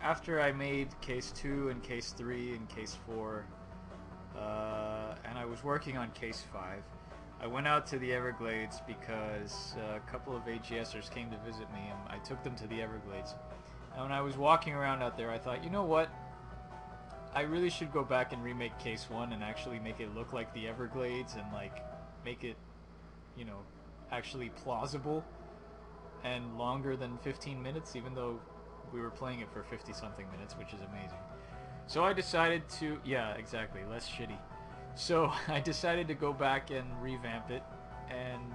after I made Case 2 and Case 3 and Case 4, and I was working on Case 5, I went out to the Everglades because a couple of AGSers came to visit me, and I took them to the Everglades. And when I was walking around out there, I thought, you know what? I really should go back and remake Case 1 and actually make it look like the Everglades and, like, make it, you know, actually plausible and longer than 15 minutes, even though we were playing it for 50-something minutes, which is amazing. So I decided to... Yeah, exactly. Less shitty. So I decided to go back and revamp it, and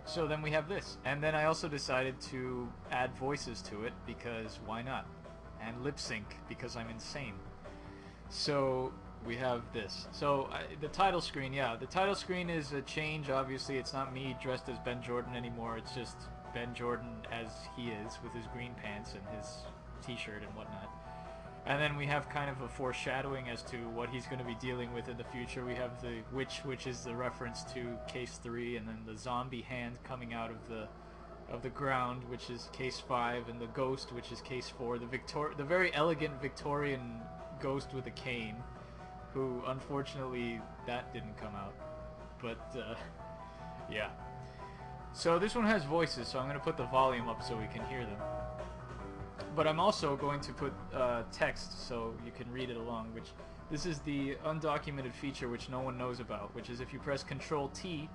so then we have this. And then I also decided to add voices to it, because why not? And lip sync, because I'm insane. So we have this. So the title screen, yeah, the title screen is a change. Obviously, it's not me dressed as Ben Jordan anymore. It's just Ben Jordan as he is, with his green pants and his t-shirt and whatnot. And then we have kind of a foreshadowing as to what he's going to be dealing with in the future. We have the witch, which is the reference to Case 3, and then the zombie hand coming out of the ground, which is Case 5, and the ghost, which is Case 4. The very elegant Victorian ghost with a cane, who unfortunately that didn't come out. But yeah. So this one has voices, so I'm going to put the volume up so we can hear them. But I'm also going to put text so you can read it along, which this is the undocumented feature which no one knows about, which is if you press Control-T,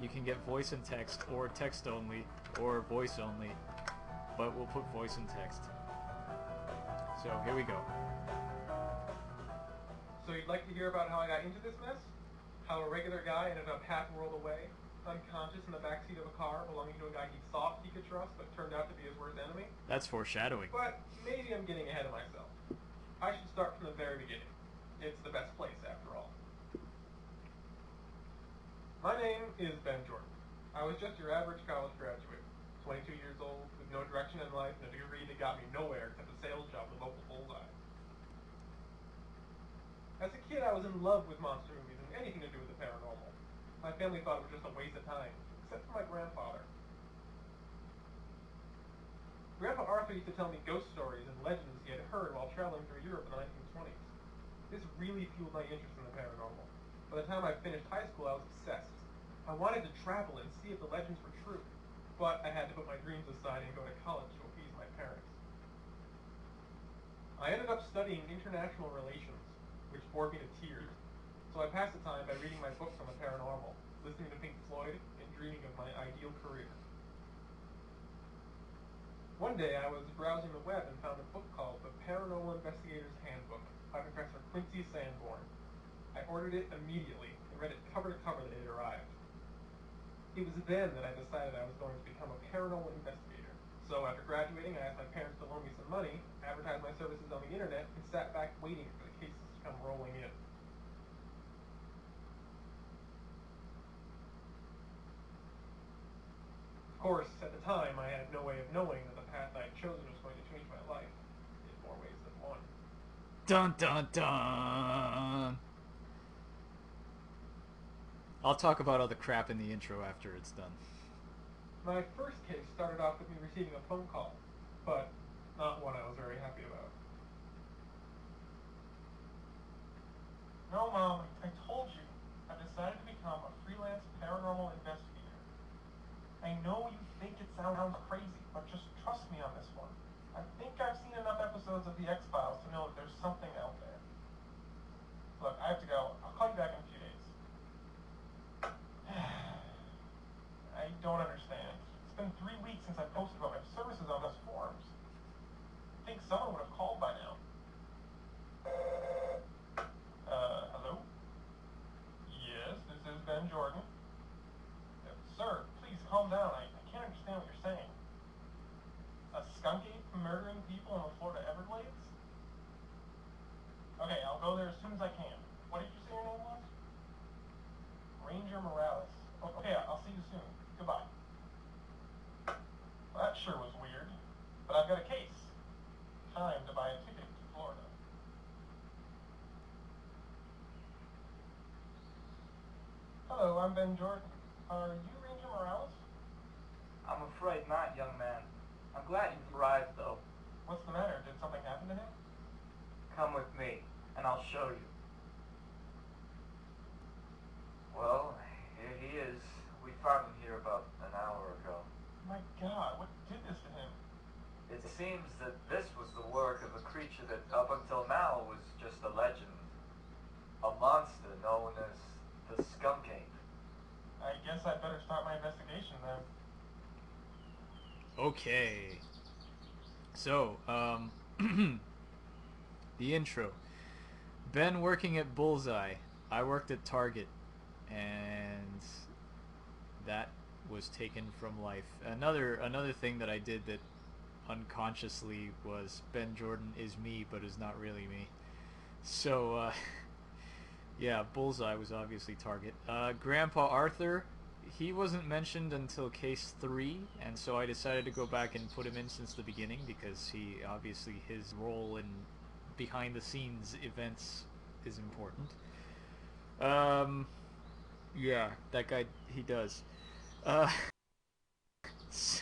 you can get voice and text, or text only, or voice only, but we'll put voice and text. So here we go. So you'd like to hear about how I got into this mess? How a regular guy ended up half a world away, unconscious in the backseat of a car belonging to a guy he thought he could trust, but turned out to be his worst enemy? That's foreshadowing. But maybe I'm getting ahead of myself. I should start from the very beginning. It's the best place, after all. My name is Ben Jordan. I was just your average college graduate, 22 years old, with no direction in life, and a degree that got me nowhere except a sales job with local bullseye. As a kid, I was in love with monster movies and anything to do with the paranormal. My family thought it was just a waste of time, except except for my grandfather. Grandpa Arthur used to tell me ghost stories and legends he had heard while traveling through Europe in the 1920s. This really fueled my interest in the paranormal. By the time I finished high school, I was obsessed. I wanted to travel and see if the legends were true, but I had to put my dreams aside and go to college to appease my parents. I ended up studying international relations, which bored me to tears, so I passed the time by reading my books on the paranormal, listening to Pink Floyd, and dreaming of my ideal career. One day I was browsing the web and found a book called The Paranormal Investigator's Handbook by Professor Quincy Sanborn. I ordered it immediately and read it cover to cover the day it arrived. It was then that I decided I was going to become a paranormal investigator. So after graduating, I asked my parents to loan me some money, advertised my services on the internet, and sat back waiting for the cases to come rolling in. Of course, at the time, I had no way of knowing that the path I had chosen was going to change my life in more ways than one. Dun dun dun! I'll talk about all the crap in the intro after it's done. My first case started off with me receiving a phone call, but not one I was very happy about. No, Mom, I told you. I decided to become a freelance paranormal investigator. I know you think it sounds crazy, but just trust me on this one. I think I've seen enough episodes of The X-Files to know that there's something out there. Look, I have to go. I'll call you back in a few days. I don't understand. It's been 3 weeks since I posted about my services on those forums. I think someone would have called by now. Hello? Yes, this is Ben Jordan. Sir, please calm down. I can't understand what you're saying. A skunk ape murdering people in the Florida Everglades? Okay, I'll go there as soon as I can. What did you say your name was? Ranger Morales. Okay, I'll see you soon. Goodbye. Well, that sure was weird. But I've got a case. Time to buy a ticket to Florida. Hello, I'm Ben Jordan. Are you Ranger Morales? I'm afraid not, young man. I'm glad you've arrived, though. What's the matter? Did something happen to him? Come with me, and I'll show you. Well, here he is. We found him here about an hour ago. My God, what did this to him? It seems that this was the work of a creature that up until now was just a legend. A monster known as the skunk ape. I guess I'd better start my investigation then. Okay. So, the intro. Ben working at Bullseye. I worked at Target. And that was taken from life. Another thing that I did that unconsciously was Ben Jordan is me, but is not really me. So, yeah, Bullseye was obviously Target. Grandpa Arthur, he wasn't mentioned until case 3, and so I decided to go back and put him in since the beginning because his role in behind the scenes events is important. Yeah, that guy, he does. So,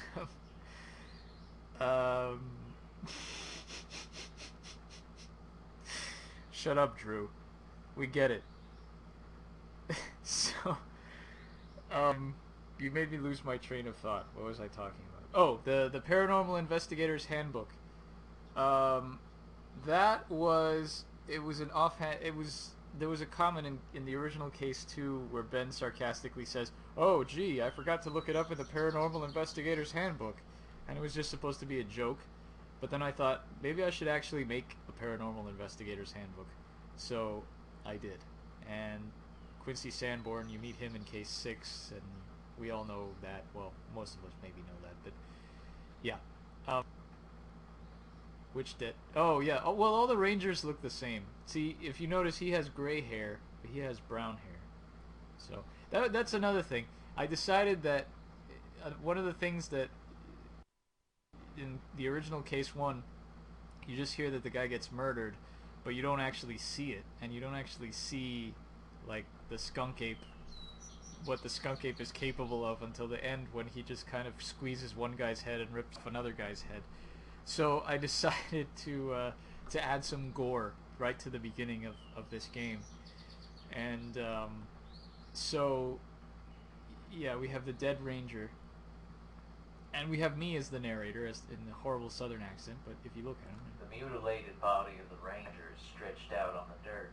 shut up, Drew. We get it. So, you made me lose my train of thought. What was I talking about? Oh, the Paranormal Investigator's Handbook. That was, it was an offhand, there was a comment in the original case too where Ben sarcastically says, "Oh, gee, I forgot to look it up in the Paranormal Investigator's Handbook," and it was just supposed to be a joke. But then I thought maybe I should actually make a Paranormal Investigator's Handbook, so I did. And Quincy Sanborn, you meet him in case 6, and we all know that. Well, most of us maybe know that, but yeah. Which did? Oh yeah. Oh, well, all the Rangers look the same. See, if you notice, he has gray hair, but he has brown hair. So that's another thing. I decided that one of the things that in the original case 1, you just hear that the guy gets murdered, but you don't actually see it, and you don't actually see like the skunk ape what the skunk ape is capable of until the end, when he just kind of squeezes one guy's head and rips off another guy's head. So I decided to add some gore right to the beginning of this game. And so yeah, we have the dead ranger, and we have me as the narrator, as in the horrible southern accent, but if you look at him, The mutilated body of the ranger is stretched out on the dirt.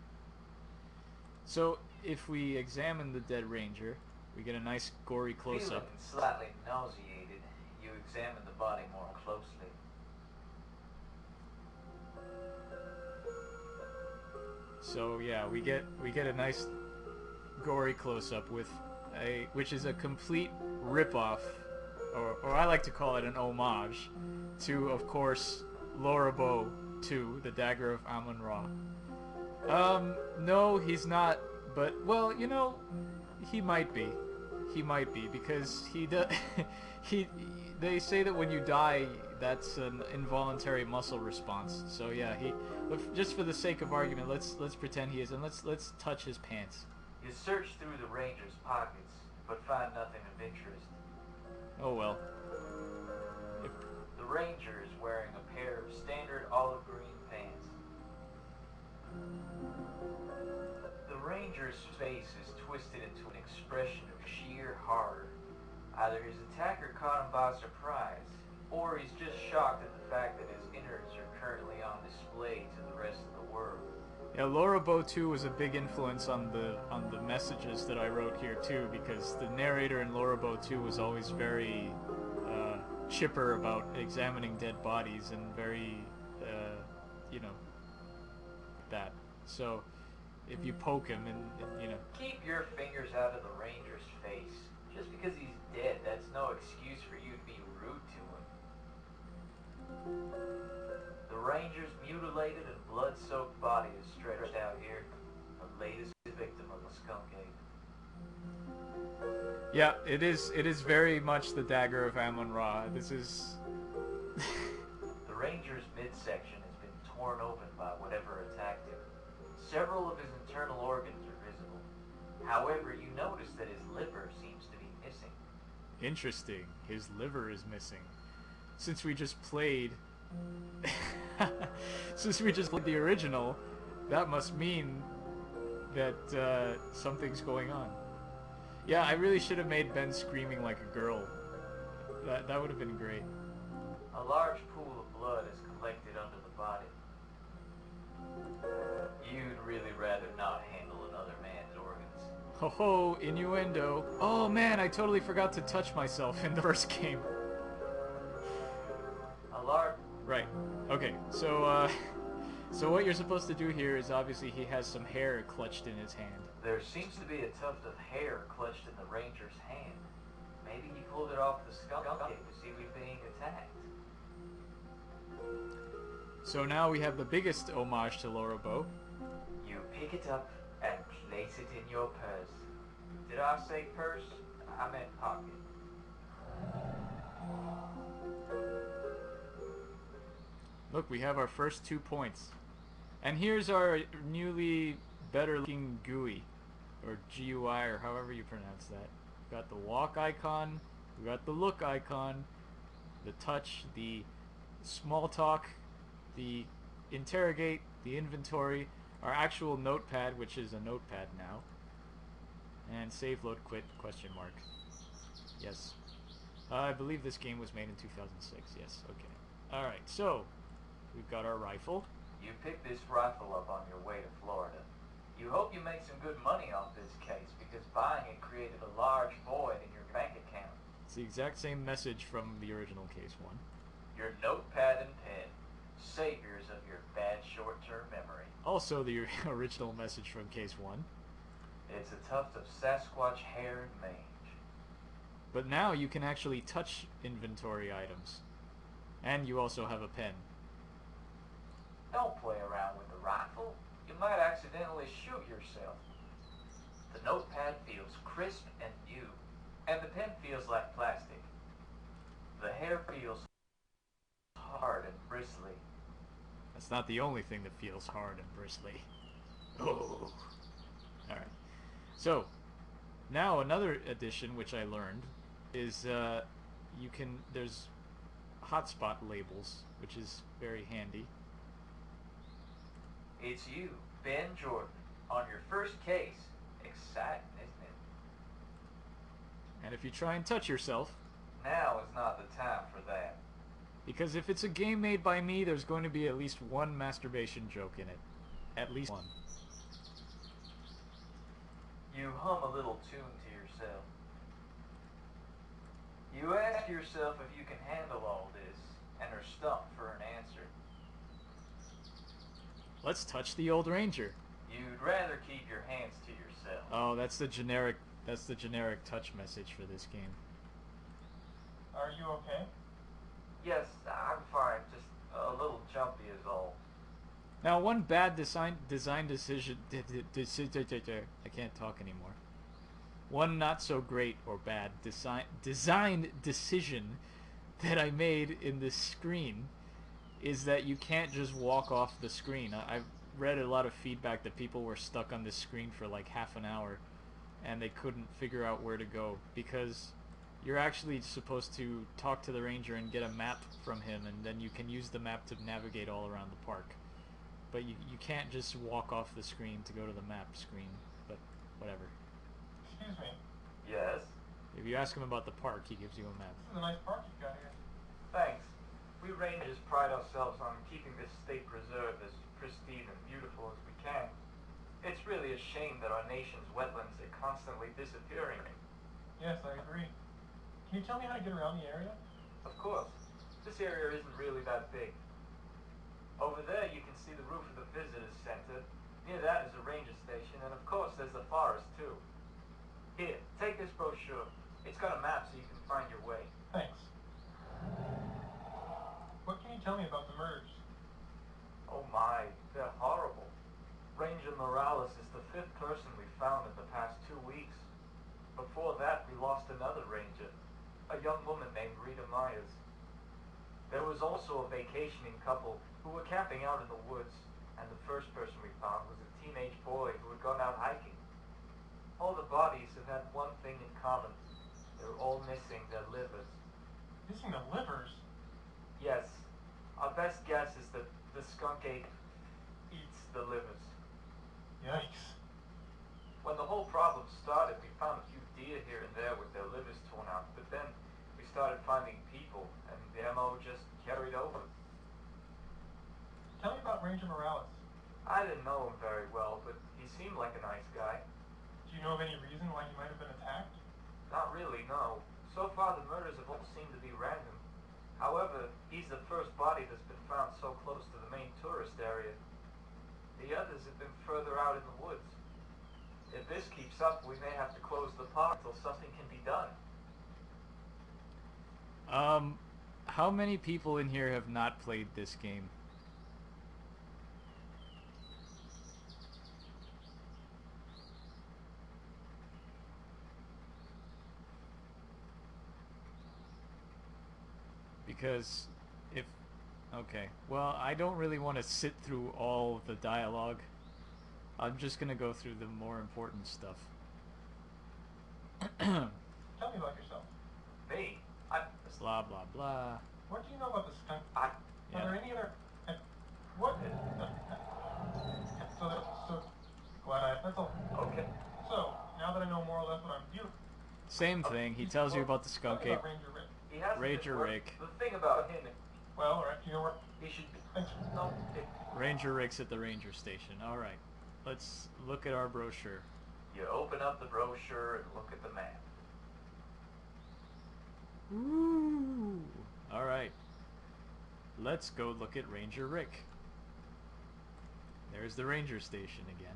so if we examine the dead ranger, we get a nice gory close-up. Feeling slightly nauseated, you examine the body more closely. So yeah, we get a nice gory close-up which is a complete rip-off, or I like to call it an homage to, of course, Lorabo 2, the Dagger of Amun-Ra. No, he's not, but, well, you know, he might be. He might be, because they say that when you die, that's an involuntary muscle response. So yeah, just for the sake of argument, let's pretend he is, and let's touch his pants. You search through the ranger's pockets, but find nothing of interest. Oh well. The ranger is wearing a pair of standard olive green pants. The ranger's face is twisted into an expression of sheer horror. Either his attacker caught him by surprise, or he's just shocked at the fact that his innards are currently on display to the rest of the world. Yeah, Lorabo 2 was a big influence on the messages that I wrote here too, because the narrator in Lorabo 2 was always very chipper about examining dead bodies and very, you know, that. So if you poke him and you know. Keep your fingers out of the ranger's face. Just because he's dead, that's no excuse for you to be rude to him. The ranger's mutilated and blood-soaked body is stretched out here, the latest victim of the skunk ape. Yeah, it is very much the Dagger of Amun-Ra. This is... The ranger's midsection has been torn open by whatever attacked him. Several of his internal organs are visible. However, you notice that his liver seems to be missing. Interesting. His liver is missing. Since we just played... Since we just played the original, that must mean that something's going on. Yeah, I really should have made Ben screaming like a girl. That would have been great. A large pool of blood is collected under the body. You'd really rather not handle another man's organs. Ho ho, innuendo. Oh man, I totally forgot to touch myself in the first game. A large... Right. Okay, so so what you're supposed to do here is, obviously he has some hair clutched in his hand. There seems to be a tuft of hair clutched in the ranger's hand. Maybe he pulled it off the skunk ape as he was being attacked. So now we have the biggest homage to Lorabo. You pick it up and place it in your purse. Did I say purse? I meant pocket. Look, we have our first 2 points. And here's our newly better looking GUI, or GUI, or however you pronounce that. We've got the walk icon, we've got the look icon, the touch, the small talk, the interrogate, the inventory, our actual notepad, which is a notepad now, and save, load, quit, question mark. Yes. I believe this game was made in 2006, yes, okay. Alright, so, we've got our rifle. You picked this rifle up on your way to Florida. You hope you make some good money off this case, because buying it created a large void in your bank account. It's the exact same message from the original Case 1. Your notepad and pen, saviors of your bad short-term memory. Also the original message from Case 1. It's a tuft of Sasquatch hair and mange. But now you can actually touch inventory items. And you also have a pen. Don't play around with the rifle. You might accidentally shoot yourself. The notepad feels crisp and new, and the pen feels like plastic. The hair feels hard and bristly. That's not the only thing that feels hard and bristly. Oh. Alright. So, Now another addition which I learned is there's hotspot labels, which is very handy. It's you, Ben Jordan, on your first case. Exciting, isn't it? And if you try and touch yourself, Now is not the time for that. because if it's a game made by me, there's going to be at least one masturbation joke in it. At least one. You hum a little tune to yourself. You ask yourself if you can handle all this, and are stumped for an answer. Let's touch the old ranger. You'd rather keep your hands to yourself. Oh, that's the generic touch message for this game. Are you okay? Yes, I'm fine. Just a little jumpy is all. Now, one bad design decision. I can't talk anymore. One not so great or bad design decision that I made in this screen is that you can't just walk off the screen. I've read a lot of feedback that people were stuck on this screen for like half an hour and they couldn't figure out where to go, because you're actually supposed to talk to the ranger and get a map from him, and then you can use the map to navigate all around the park. But you can't just walk off the screen to go to the map screen, but whatever. Excuse me. Yes? If you ask him about the park, he gives you a map. This is a nice park you've got here. Thanks. We rangers pride ourselves on keeping this state preserve as pristine and beautiful as we can. It's really a shame that our nation's wetlands are constantly disappearing. Yes, I agree. Can you tell me how to get around the area? Of course. This area isn't really that big. Over there you can see the roof of the visitors center. Near that is a ranger station, and of course there's the forest too. Here, take this brochure. It's got a map so you can find your way. Thanks. What can you tell me about the murders? Oh my, they're horrible. Ranger Morales is the 5th person we found in the past 2 weeks. Before that, we lost another ranger, a young woman named Rita Myers. There was also a vacationing couple who were camping out in the woods, and the first person we found was a teenage boy who had gone out hiking. All the bodies have had one thing in common. They're all missing their livers. Missing the livers? Yes, our best guess is that the skunk ape eats the livers. Yikes. When the whole problem started, we found a few deer here and there with their livers torn out, but then we started finding people, and the MO just carried over. Tell me about Ranger Morales. I didn't know him very well, but he seemed like a nice guy. Do you know of any reason why he might have been attacked? Not really, no. So far the murders have all seemed to be random. However, he's the first body that's been found so close to the main tourist area. The others have been further out in the woods. If this keeps up, we may have to close the park till something can be done. How many people in here have not played this game? Because if... Okay, well, I don't really want to sit through all of the dialogue. I'm just gonna go through the more important stuff. Tell me about yourself. Me? Blah, blah, blah. What do you know about the skunk? I... Are there any other... What? So, glad I... That's all. Okay. So, now that I know more or less what I'm doing... Same thing, he tells you about the skunk Tell me ape. about Ranger Rick. He hasn't Ranger been work- Rick. The thing about him, Well, alright, you know where... he should be... Thanks. No, Ranger Rick's at the ranger station. Alright, let's look at our brochure. you open up the brochure and look at the map. Ooh. Alright. Let's go look at Ranger Rick. There's the ranger station again.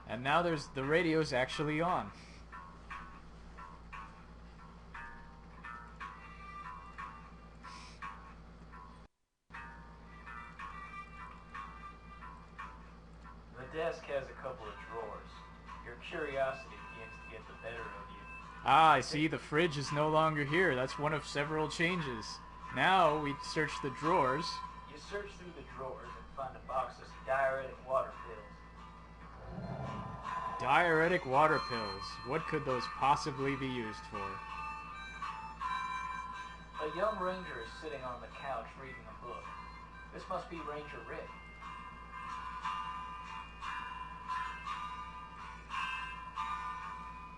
And now the radio's actually on. The desk has a couple of drawers. Your curiosity begins to get the better of you. Ah, I see the fridge is no longer here. That's one of several changes. Now we search the drawers. You You search through the drawers and find a box of diuretic water pills. Diuretic water pills. What could those possibly be used for? A young ranger is sitting on the couch reading a book. This must be Ranger Rick.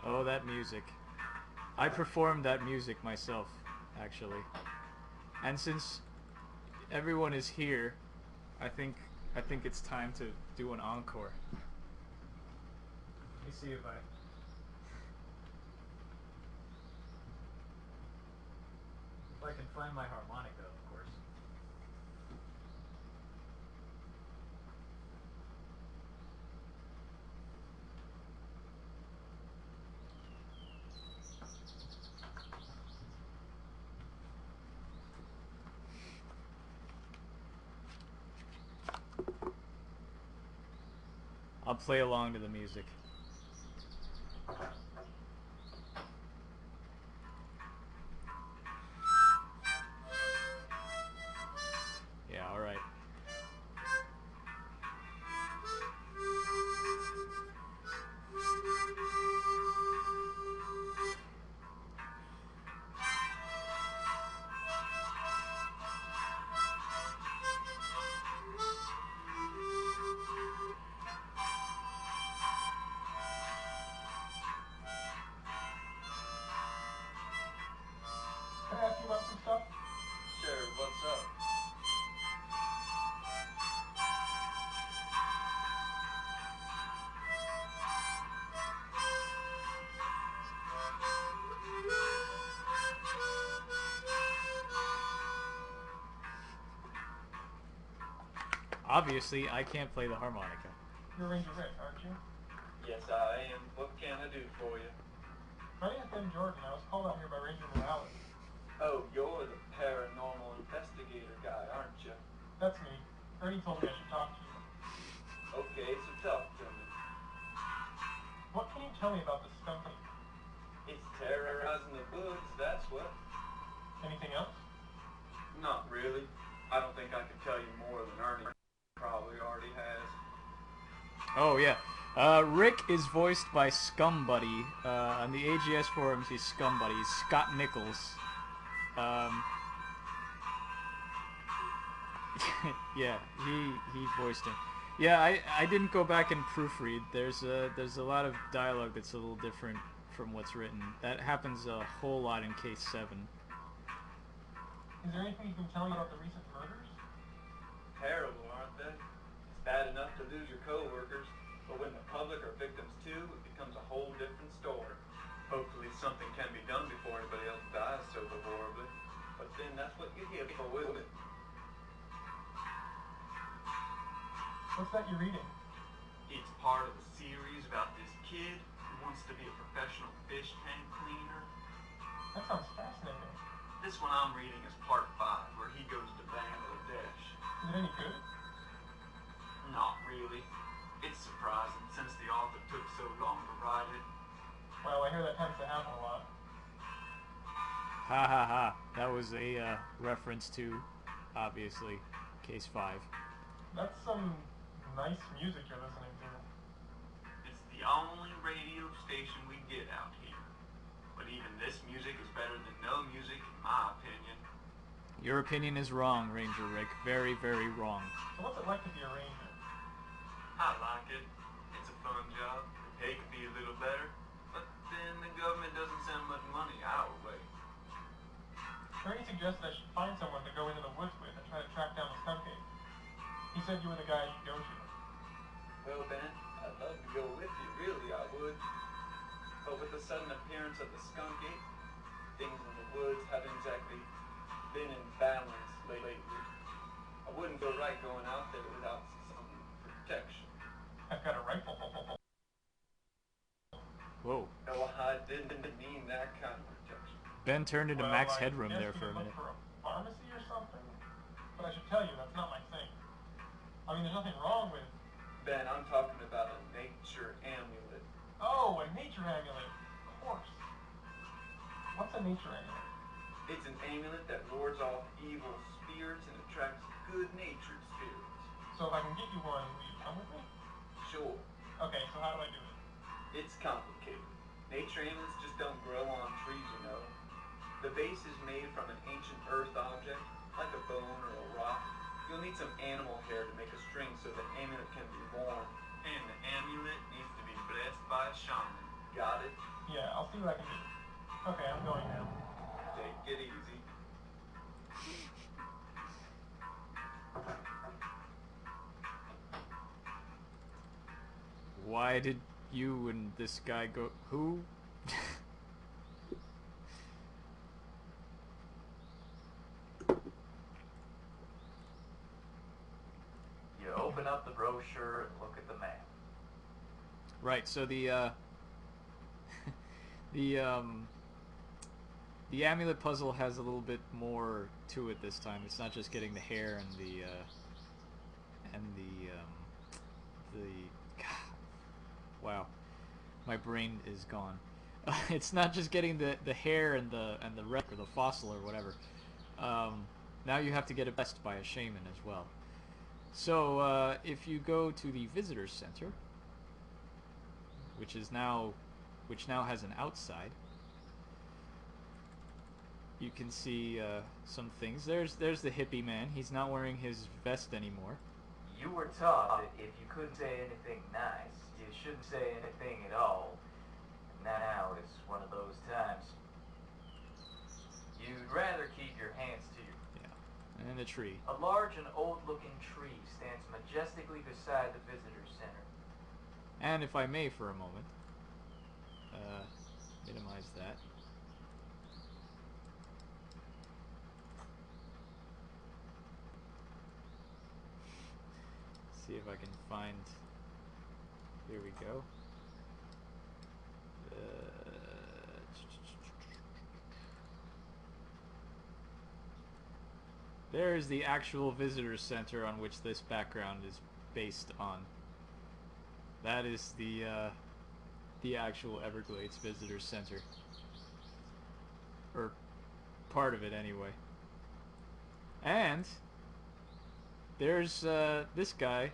Oh, that music. I performed that music myself, actually. And since everyone is here, I think it's time to do an encore. Let me see if I can find my harmonica, of course. I'll play along to the music. Yeah, all right. Can I ask you about some stuff? Sure, what's up? Obviously, I can't play the harmonica. You're Ranger Rick, aren't you? Yes, I am. What can I do for you? My name's Ben Jordan. I was called out here by Ranger Morales. Oh, you're the paranormal investigator guy, aren't you? That's me. Ernie told me I should talk to you. Okay, so talk to me. What can you tell me about the skunk ape? It's terrorizing the woods, that's what. Anything else? Not really. I don't think I could tell you more than Ernie probably already has. Oh, yeah. Rick is voiced by Scumbuddy. On the AGS forums, he's Scumbuddy. He's Scott Nichols. Yeah, he voiced him. Yeah, I didn't go back and proofread. There's a lot of dialogue that's a little different from what's written. That happens a whole lot in Case 7. Is there anything you can tell me about the recent murders? Terrible, aren't they? It's bad enough to lose your co-workers, but when the public are victims too, it becomes a whole different story. Hopefully something can be done before anybody else dies so horribly. But then that's what you get for, isn't it? What's that you're reading? It's part of a series about this kid who wants to be a professional fish tank cleaner. That sounds fascinating. This one I'm reading is part 5, where he goes to Bangladesh. Is it any good? Not really. It's surprising since the author took so long to write it. Well, I hear that tends to happen a lot. Ha ha ha. That was a reference to, obviously, Case 5. That's some nice music you're listening to. It's the only radio station we get out here. But even this music is better than no music, in my opinion. Your opinion is wrong, Ranger Rick. Very, very wrong. So what's it like to be a ranger? I like it. It's a fun job. The pay could be a little better. But then the government doesn't send much money our way. Ernie suggested I should find someone to go into the woods with and try to track down the skunk ape. He said you were the guy I should go to. Well, Ben, I'd love to go with you, really, I would. But with the sudden appearance of the skunk ape, things in the woods haven't exactly been in balance lately. I wouldn't feel right going out there without some protection. I've got a rifle. Whoa. No, I didn't mean that kind of protection. Ben turned into Well, Max I Headroom guess there we for a could minute. look for a pharmacy or something. But I should tell you, that's not my thing. I mean, there's nothing wrong with... Ben, I'm talking about a nature amulet. Oh, a nature amulet. Of course. What's a nature amulet? It's an amulet that wards off evil spirits and attracts good-natured spirits. So if I can get you one, will you come with me? Sure, Okay, so how do I do it? it's complicated. Nature amulets just don't grow on trees, you know. The base is made from an ancient earth object, like a bone or a rock. You'll need some animal hair to make a string so the amulet can be worn. And the amulet needs to be blessed by a shaman. Got it? Yeah, I'll see what I can do. Okay, I'm going now. Take it easy. Why did you and this guy go? Who? You open up the brochure and look at the map. Right. So the the amulet puzzle has a little bit more to it this time. It's not just getting the hair and the wow, my brain is gone. It's not just getting the hair and the wreck or the fossil or whatever. Now you have to get it blessed by a shaman as well. So if you go to the visitors center, which now has an outside, you can see some things. There's the hippie man. He's not wearing his vest anymore. You were taught that if you couldn't say anything nice, you shouldn't say anything at all. And now is one of those times. You'd rather keep your hands to your... Yeah, and a tree. A large and old-looking tree stands majestically beside the visitor center. And if I may for a moment, minimize that. See if I can find. Here we go. There's the actual visitors center on which this background is based on. That is the actual Everglades Visitors Center, or part of it anyway. And there's this guy.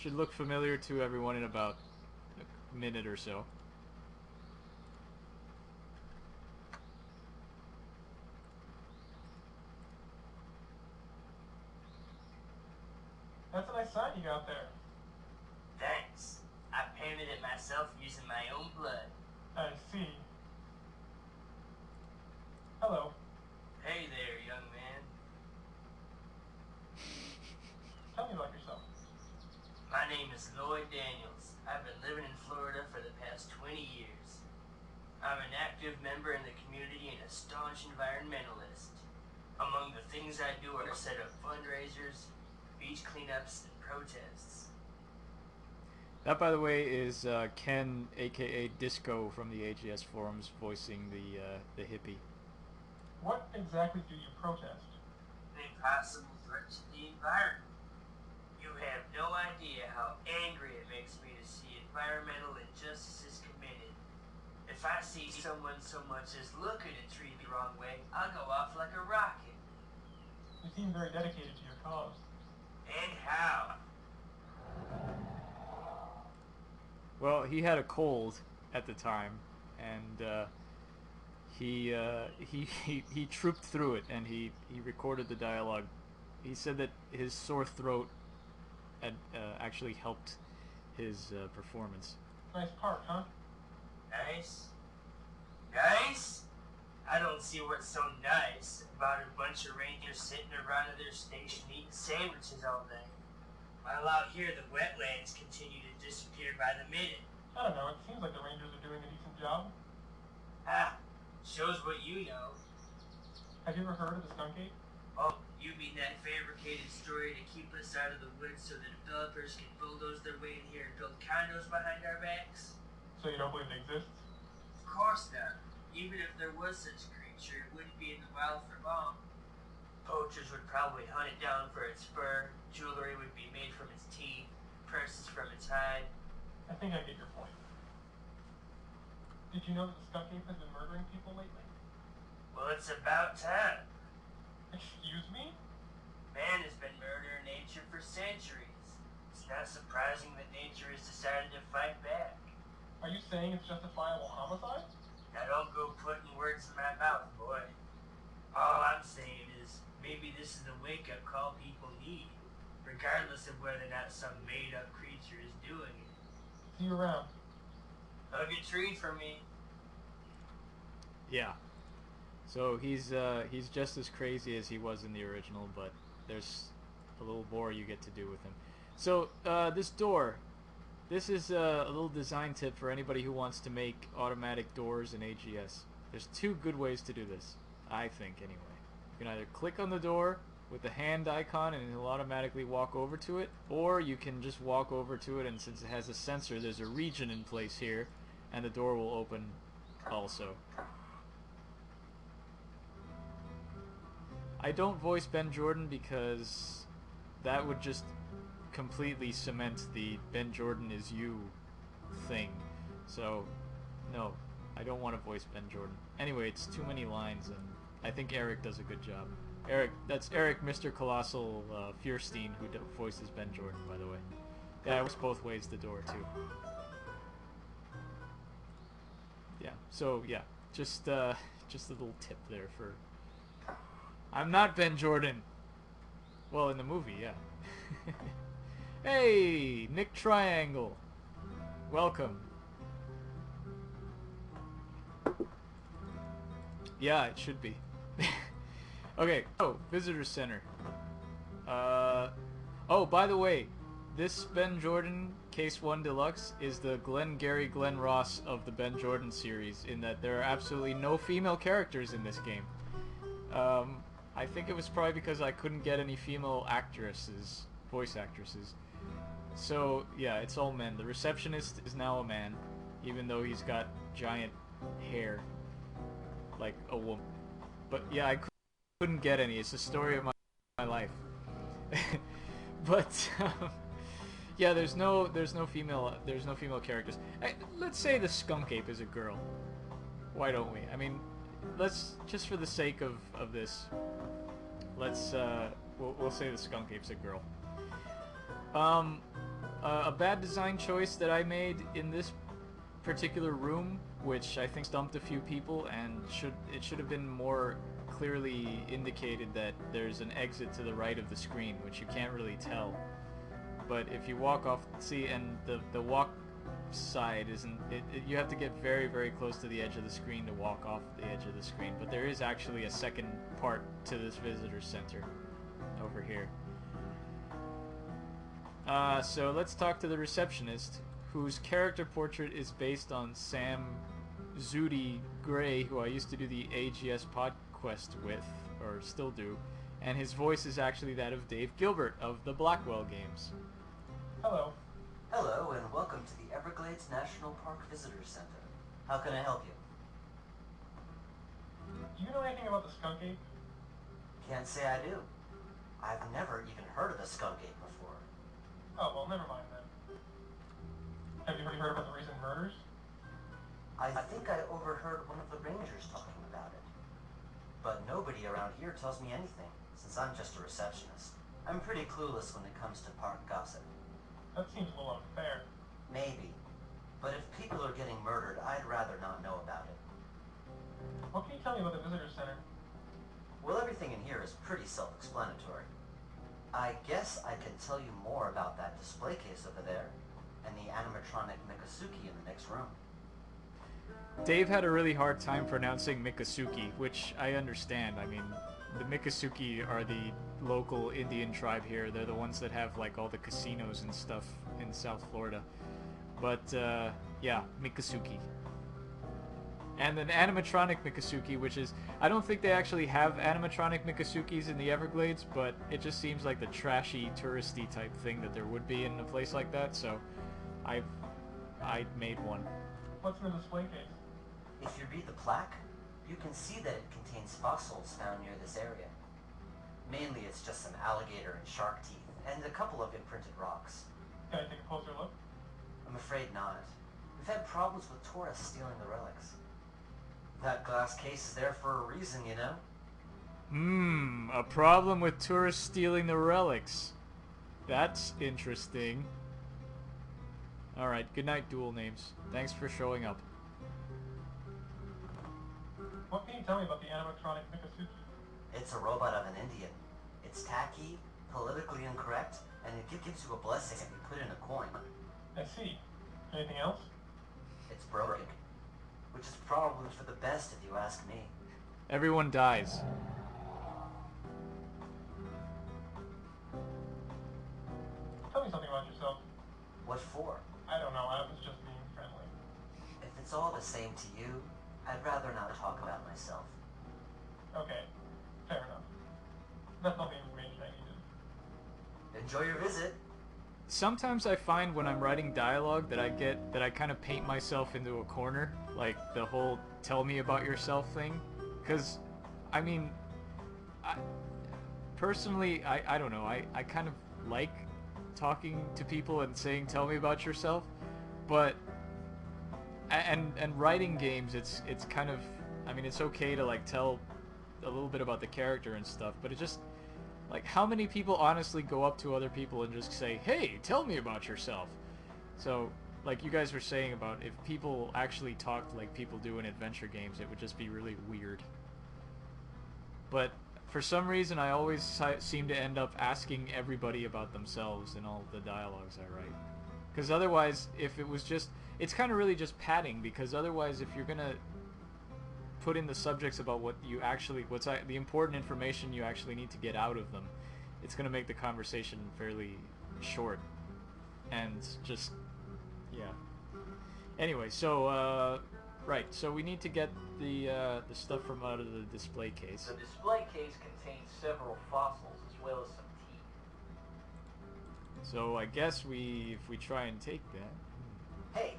Should look familiar to everyone in about a minute or so. That's a nice sign you got there. Thanks. I painted it myself using my own blood. I see. Hello. Hey there, young man. Tell me about yourself. My name is Lloyd Daniels. I've been living in Florida for the past 20 years. I'm an active member in the community and a staunch environmentalist. Among the things I do are set up fundraisers, beach cleanups, and protests. That, by the way, is Ken, aka Disco, from the AGS forums, voicing the hippie. What exactly do you protest? The impossible threat to the environment. You have no idea how angry it makes me to see environmental injustices committed. If I see someone so much as look at a tree the wrong way, I'll go off like a rocket. You seem very dedicated to your cause. And how? Well, he had a cold at the time, and he trooped through it, and he recorded the dialogue. He said that his sore throat had actually helped his performance. Nice park, huh? Nice? Nice? I don't see what's so nice about a bunch of rangers sitting around at their station eating sandwiches all day. While out here, the wetlands continue to disappear by the minute. I don't know, it seems like the Rangers are doing a decent job. Ah, shows what you know. Have you ever heard of the skunk ape? Oh, you mean that fabricated story to keep us out of the woods so the developers can bulldoze their way in here and build condos behind our backs? So you don't believe it exists? Of course not. Even if there was such a creature, it wouldn't be in the wild for long. Poachers would probably hunt it down for its fur, jewelry would be made from its teeth, purses from its hide. I think I get your point. Did you know that the skunk ape has been murdering people lately? Well, it's about time. Excuse me? Man has been murdering nature for centuries. It's not surprising that nature has decided to fight back. Are you saying it's justifiable homicide? Now don't go putting words in my mouth, boy. All I'm saying is, maybe this is the wake-up call people need, regardless of whether or not some made-up creature is doing it. See you around. Hug a tree for me. Yeah. So he's just as crazy as he was in the original, but there's a little more you get to do with him. So this door, this is a little design tip for anybody who wants to make automatic doors in AGS. There's two good ways to do this, I think anyway. You can either click on the door with the hand icon and it'll automatically walk over to it, or you can just walk over to it, and since it has a sensor, there's a region in place here, and the door will open also. I don't voice Ben Jordan because that would just completely cement the Ben Jordan is you thing. So, no, I don't want to voice Ben Jordan. Anyway, it's too many lines, and I think Eric does a good job. Eric, that's Eric, Mr. Colossal Fierstein, who voices Ben Jordan, by the way. Yeah, it works both ways, the door, too. Yeah, so, yeah, just a little tip there for... I'm not Ben Jordan. Well, in the movie, yeah. Hey, Nick Triangle. Welcome. Yeah, it should be. Okay, so, Visitor Center. Oh, by the way, this Ben Jordan Case 1 Deluxe is the Glenn Ross of the Ben Jordan series, in that there are absolutely no female characters in this game. I think it was probably because I couldn't get any female actresses, voice actresses. So, yeah, it's all men. The receptionist is now a man, even though he's got giant hair, like a woman. But, yeah, I couldn't get any. It's the story of my life. But, yeah, there's no female characters. Let's say the skunk ape is a girl. Why don't we? I mean, let's, just for the sake of this, let's we'll say the skunk ape's a girl. A bad design choice that I made in this particular room, which I think stumped a few people, and it should have been more clearly indicated that there's an exit to the right of the screen, which you can't really tell. But if you walk off, see, and the walk side isn't, you have to get very, very close to the edge of the screen to walk off the edge of the screen. But there is actually a second part to this visitor center over here. So let's talk to the receptionist, whose character portrait is based on Sam Zudi Gray, who I used to do the AGS PodQuest with, or still do, and his voice is actually that of Dave Gilbert of the Blackwell games. Hello. Hello, and welcome to the Everglades National Park Visitor Center. How can I help you? Do you know anything about the skunk ape? Can't say I do. I've never even heard of the skunk ape before. Oh, well, never mind then. Have you heard about the recent murders? I think I overheard one of the rangers talking about it. But nobody around here tells me anything, since I'm just a receptionist. I'm pretty clueless when it comes to park gossip. That seems a little unfair. Maybe. But if people are getting murdered, I'd rather not know about it. What can you tell me about the visitor center? Well, everything in here is pretty self-explanatory. I guess I can tell you more about that display case over there, and the animatronic Mikasuki in the next room. Dave had a really hard time pronouncing Mikasuki, which I understand. I mean, the Mikasuki are the local Indian tribe here. They're the ones that have, like, all the casinos and stuff in South Florida. But, yeah, Mikasuki. And an animatronic Mikasuki, which is... I don't think they actually have animatronic Mikasukis in the Everglades, but it just seems like the trashy, touristy type thing that there would be in a place like that, so I made one. What's in the display case? If you read the plaque, you can see that it contains fossils found near this area. Mainly it's just some alligator and shark teeth, and a couple of imprinted rocks. Can I take a closer look? I'm afraid not. We've had problems with tourists stealing the relics. That glass case is there for a reason, you know? A problem with tourists stealing the relics. That's interesting. Alright, good night, Dual Names. Thanks for showing up. What can you tell me about the animatronic Mikasuki? It's a robot of an Indian. It's tacky, politically incorrect, and it gives you a blessing if you put in a coin. I see. Anything else? It's broken. Which is probably for the best if you ask me. Everyone dies. Tell me something about yourself. What for? I don't know, I was just being friendly. If it's all the same to you, I'd rather not talk about myself. Okay, fair enough. That's not the information I needed. Enjoy your visit. Sometimes I find when I'm writing dialogue that I kind of paint myself into a corner, like the whole tell me about yourself thing. Because, I mean, personally, I don't know, I kind of like talking to people and saying tell me about yourself, but, and writing games, it's kind of, I mean, it's okay to like tell a little bit about the character and stuff, but it just, like, how many people honestly go up to other people and just say, hey, tell me about yourself? So, like you guys were saying about if people actually talked like people do in adventure games, it would just be really weird. But for some reason, I always seem to end up asking everybody about themselves in all the dialogues I write. Because otherwise, if it was just, it's kind of really just padding, because otherwise if you're going to put in the subjects about what you actually, the important information you actually need to get out of them, it's going to make the conversation fairly short. And just, yeah. Anyway, so, right, so we need to get the stuff from out of the display case. The display case contains several fossils as well as some teeth. So I guess if we try and take that. Hey,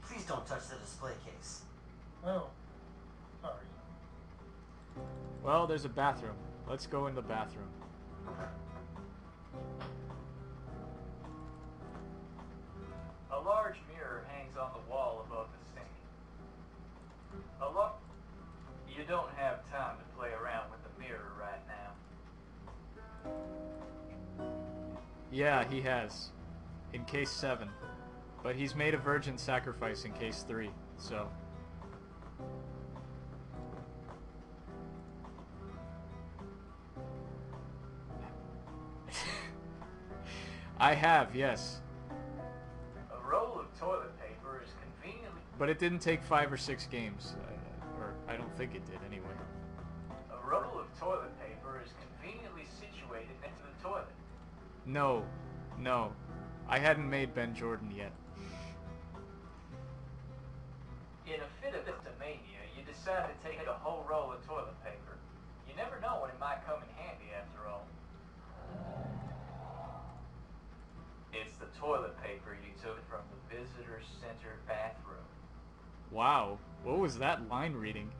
please don't touch the display case. Oh, sorry. Well, there's a bathroom. Let's go in the bathroom. A large mirror hangs on the wall above the sink. You don't have time to play around with the mirror right now. Yeah, he has. In case 7. But he's made a virgin sacrifice in case 3, so... I have, yes. A roll of toilet paper is conveniently... But it didn't take 5 or 6 games. Or I don't think it did, anyway. A roll of toilet paper is conveniently situated next to the toilet. No. No. I hadn't made Ben Jordan yet. In a fit of dysmania, you decide to take a whole roll of toilet paper. You never know when it might come in handy after all. It's the toilet paper you took from the visitor center bathroom. Wow. What was that line reading?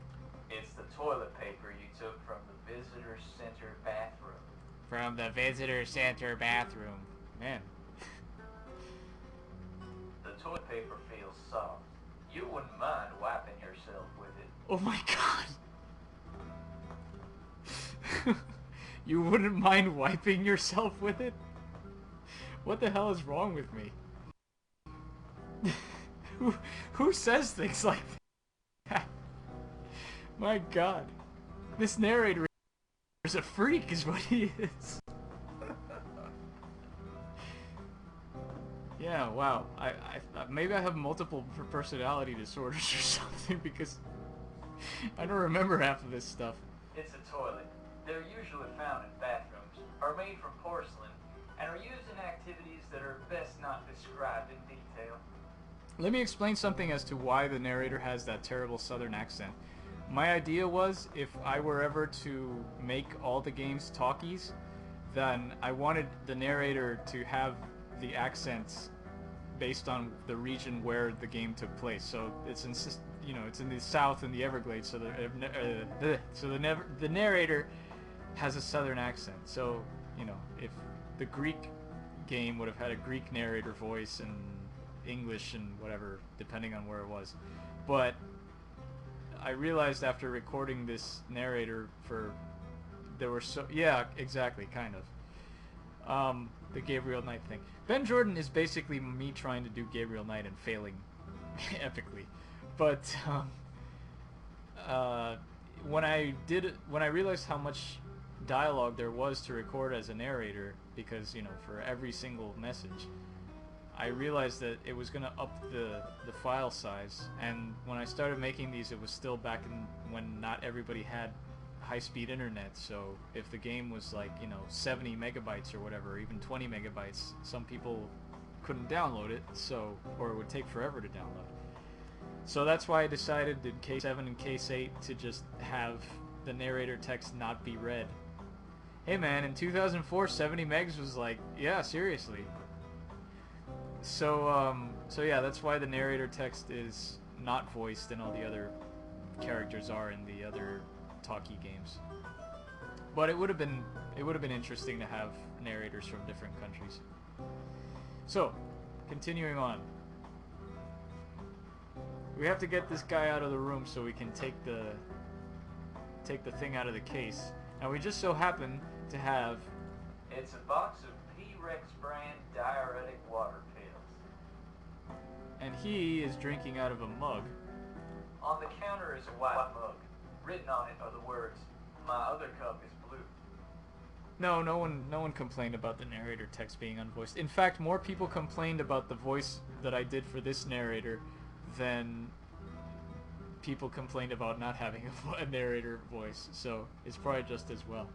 It's the toilet paper you took from the visitor center bathroom. From the visitor center bathroom. Man. The toilet paper feels soft. You wouldn't mind wiping yourself with it. Oh my god. You wouldn't mind wiping yourself with it? What the hell is wrong with me? Who says things like that? My god. This narrator is a freak is what he is. Yeah, wow. I maybe I have multiple personality disorders or something, because I don't remember half of this stuff. It's a toilet. They're usually found in bathrooms, are made from porcelain, and are used in activities that are best not described in detail. Let me explain something as to why the narrator has that terrible southern accent. My idea was, if I were ever to make all the games talkies, then I wanted the narrator to have the accents based on the region where the game took place. So it's in, you know, it's in the South in the Everglades. So the narrator has a southern accent. So, you know, if the Greek game would have had a Greek narrator voice and English and whatever, depending on where it was. But I realized after recording this narrator for, there were so, yeah, exactly, kind of. The Gabriel Knight thing. Ben Jordan is basically me trying to do Gabriel Knight and failing epically. But, when I realized how much dialogue there was to record as a narrator, because, you know, for every single message, I realized that it was going to up the file size, and when I started making these, it was still back in when not everybody had high-speed internet, so if the game was like, you know, 70 megabytes or whatever, or even 20 megabytes, some people couldn't download it, so, or it would take forever to download. So that's why I decided in Case 7 and Case 8 to just have the narrator text not be read. Hey man, in 2004, 70 megs was like, yeah, seriously. So yeah, that's why the narrator text is not voiced and all the other characters are in the other talkie games. But it would have been interesting to have narrators from different countries. So, continuing on. We have to get this guy out of the room so we can take the thing out of the case. And we just so happen to have... It's a box of P-Rex brand diuretic water pills. And he is drinking out of a mug. On the counter is a white mug. Written on it are the words, "My other cup is blue." No one complained about the narrator text being unvoiced. In fact, more people complained about the voice that I did for this narrator than people complained about not having a narrator voice, so it's probably just as well.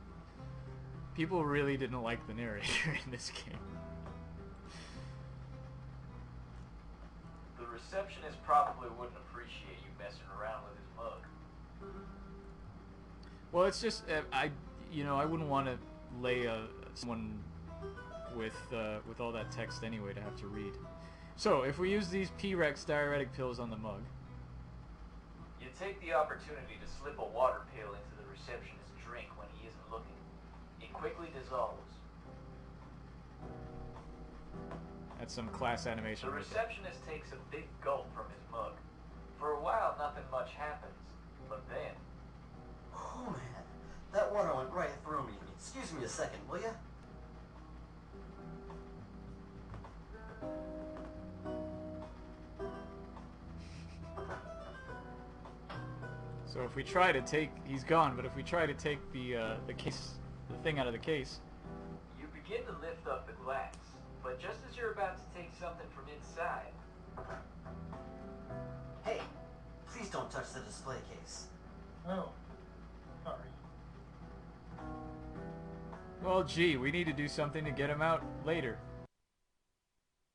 People really didn't like the narrator in this game. The receptionist probably wouldn't appreciate you messing around with his mug. Well, it's just I wouldn't want to lay someone with all that text anyway to have to read. So if we use these P-Rex diuretic pills on the mug, you take the opportunity to slip a water pill into the receptionist's drink when he isn't looking. It quickly dissolves. That's some class animation. The right there. receptionist takes a big gulp from his mug. For a while, nothing much happens, but then... Oh man, that water went right through me. Excuse me a second, will ya? So if we try to take, he's gone. But if we try to take the thing out of the case, you begin to lift up the glass, but just as you're about to take something from inside... Hey, please don't touch the display case. Oh, sorry. well, gee, we need to do something to get him out later.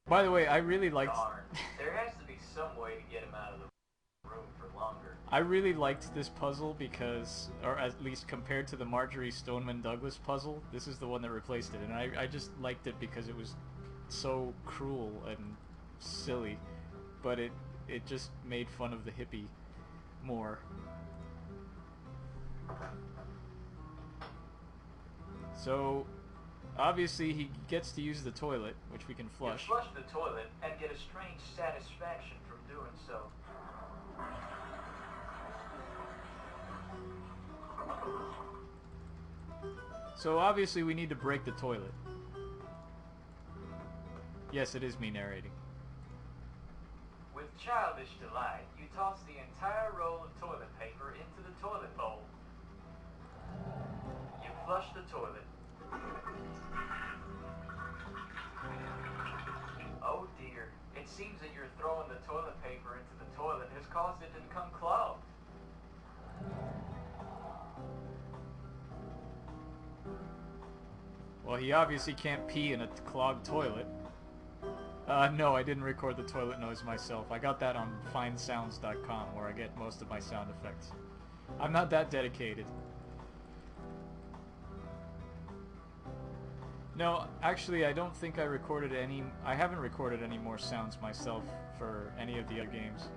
By the way, I really liked... Darn, there has to be some way to get him out of the room for longer. I really liked this puzzle because, or at least compared to the Marjorie Stoneman Douglas puzzle, this is the one that replaced it, and I just liked it because it was so cruel and silly, but it just made fun of the hippie more. So, obviously he gets to use the toilet, which we can flush. You flush the toilet and get a strange satisfaction from doing so. So obviously we need to break the toilet. Yes, it is me narrating. With childish delight, you toss the entire roll of toilet paper into the toilet bowl. You flush the toilet. Oh dear, it seems that you're throwing the toilet paper into the toilet has caused it to become clogged. Well, he obviously can't pee in a clogged toilet. No, I didn't record the toilet noise myself. I got that on findsounds.com, where I get most of my sound effects. I'm not that dedicated. No, actually, I don't think I recorded any... I haven't recorded any more sounds myself for any of the other games.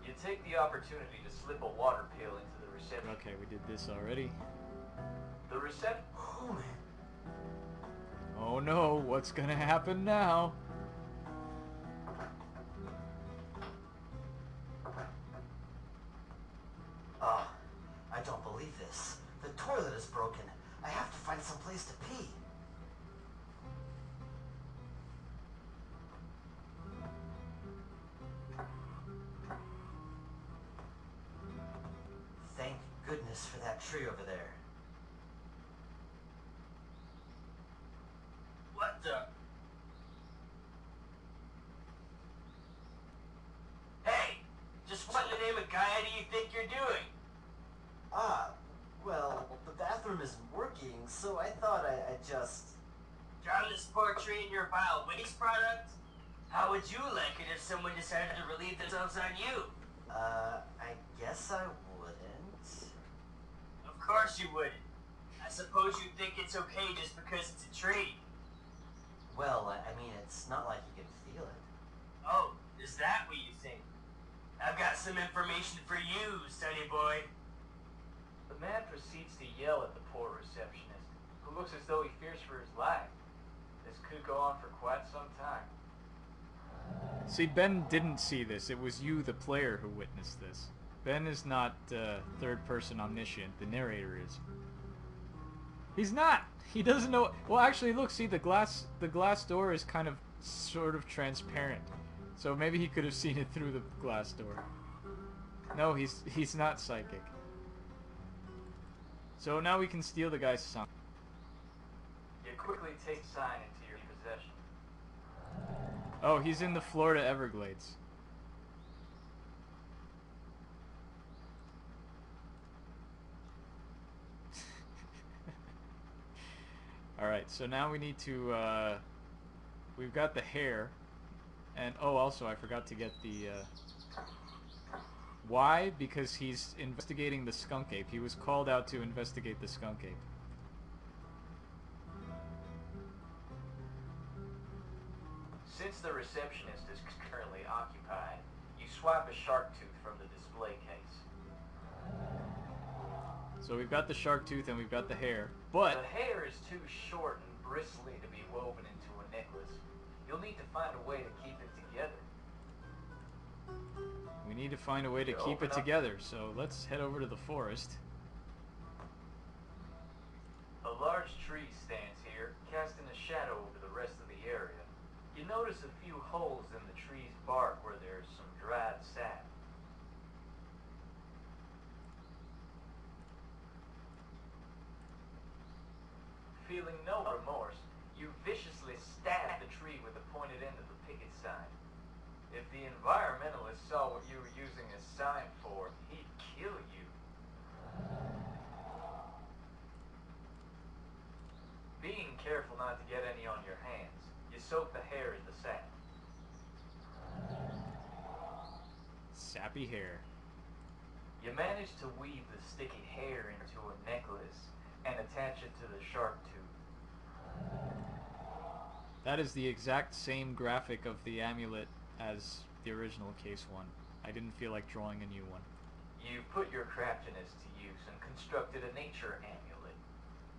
You take the opportunity to slip a water pill into the reception. Okay, we did this already. The reception... Oh man. Oh no, what's gonna happen now? find some place to pee. Thank goodness for that tree over there. What the? Hey! Just what in the name of Gaia do you think you're doing? Well, the bathroom isn't working, so I thought I'd just... Drown this poor tree in your vile waste product? How would you like it if someone decided to relieve themselves on you? I guess I wouldn't. Of course you wouldn't. I suppose you think it's okay just because it's a tree. Well, I mean, it's not like you can feel it. Oh, is that what you think? I've got some information for you, sonny boy. The man proceeds to yell at the poor receptionist, who looks as though he fears for his life. This could go on for quite some time. See, Ben didn't see this. It was you, the player, who witnessed this. Ben is not third-person omniscient. The narrator is. He's not! He doesn't know... Well, actually, look, see, the glass door is kind of sort of transparent. So maybe he could have seen it through the glass door. No, he's not psychic. So now we can steal the guy's sign. You quickly take the sign into your possession. Oh, he's in the Florida Everglades. Alright, so now we need to, we've got the hair, and, oh, also, I forgot to get the, why? Because he's investigating the skunk ape. He was called out to investigate the skunk ape. Since the receptionist is currently occupied, you swipe a shark tooth from the display case. So we've got the shark tooth and we've got the hair, but... The hair is too short and bristly to be woven into a necklace. You'll need to find a way to keep it together. We need to find a way to keep it together, so let's head over to the forest. A large tree stands here, casting a shadow over the rest of the area. You notice a few holes in the tree's bark where there's some dried sap. Feeling no remorse, you viciously stab the tree with the pointed end of the picket sign. If the environmentalist saw what you were using a sign for, he'd kill you. Being careful not to get any on your hands, you soak the hair in the sap. Sappy hair. You manage to weave the sticky hair into a necklace and attach it to the shark tooth. That is the exact same graphic of the amulet as the original case one. I didn't feel like drawing a new one. You put your craftiness to use and constructed a nature amulet.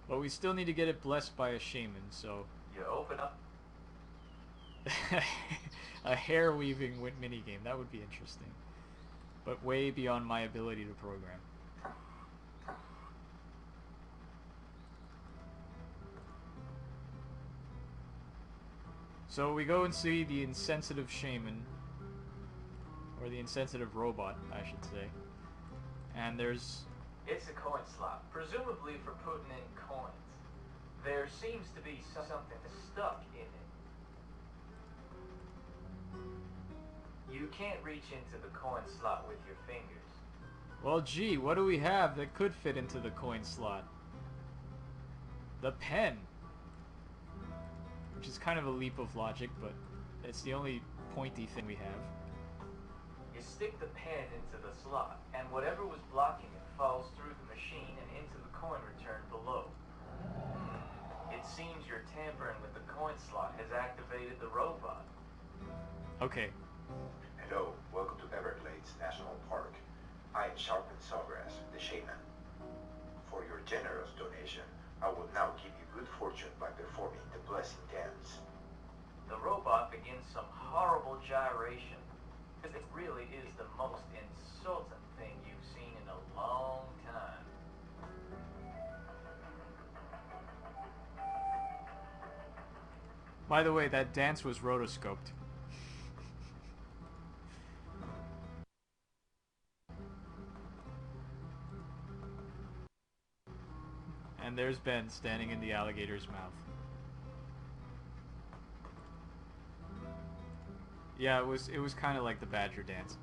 But we still need to get it blessed by a shaman, so... You open up. A hair weaving minigame, that would be interesting. But way beyond my ability to program. So we go and see the insensitive shaman, or the insensitive robot, I should say. And there's... It's a coin slot, presumably for putting in coins. There seems to be something stuck in it. You can't reach into the coin slot with your fingers. Well, gee, what do we have that could fit into the coin slot? The pen. Which is kind of a leap of logic, but it's the only pointy thing we have. You stick the pen into the slot, and whatever was blocking it falls through the machine and into the coin return below. It seems your tampering with the coin slot has activated the robot. Okay. Hello, welcome to Everglades National Park. I am Sharpen Sawgrass, the shaman. For your generous donation, I will now give you good fortune by performing the blessing dance. The robot begins some horrible gyration. It really is the most insulting thing you've seen in a long time. By the way, that dance was rotoscoped. And there's Ben standing in the alligator's mouth. Yeah, it was kind of like the badger dance.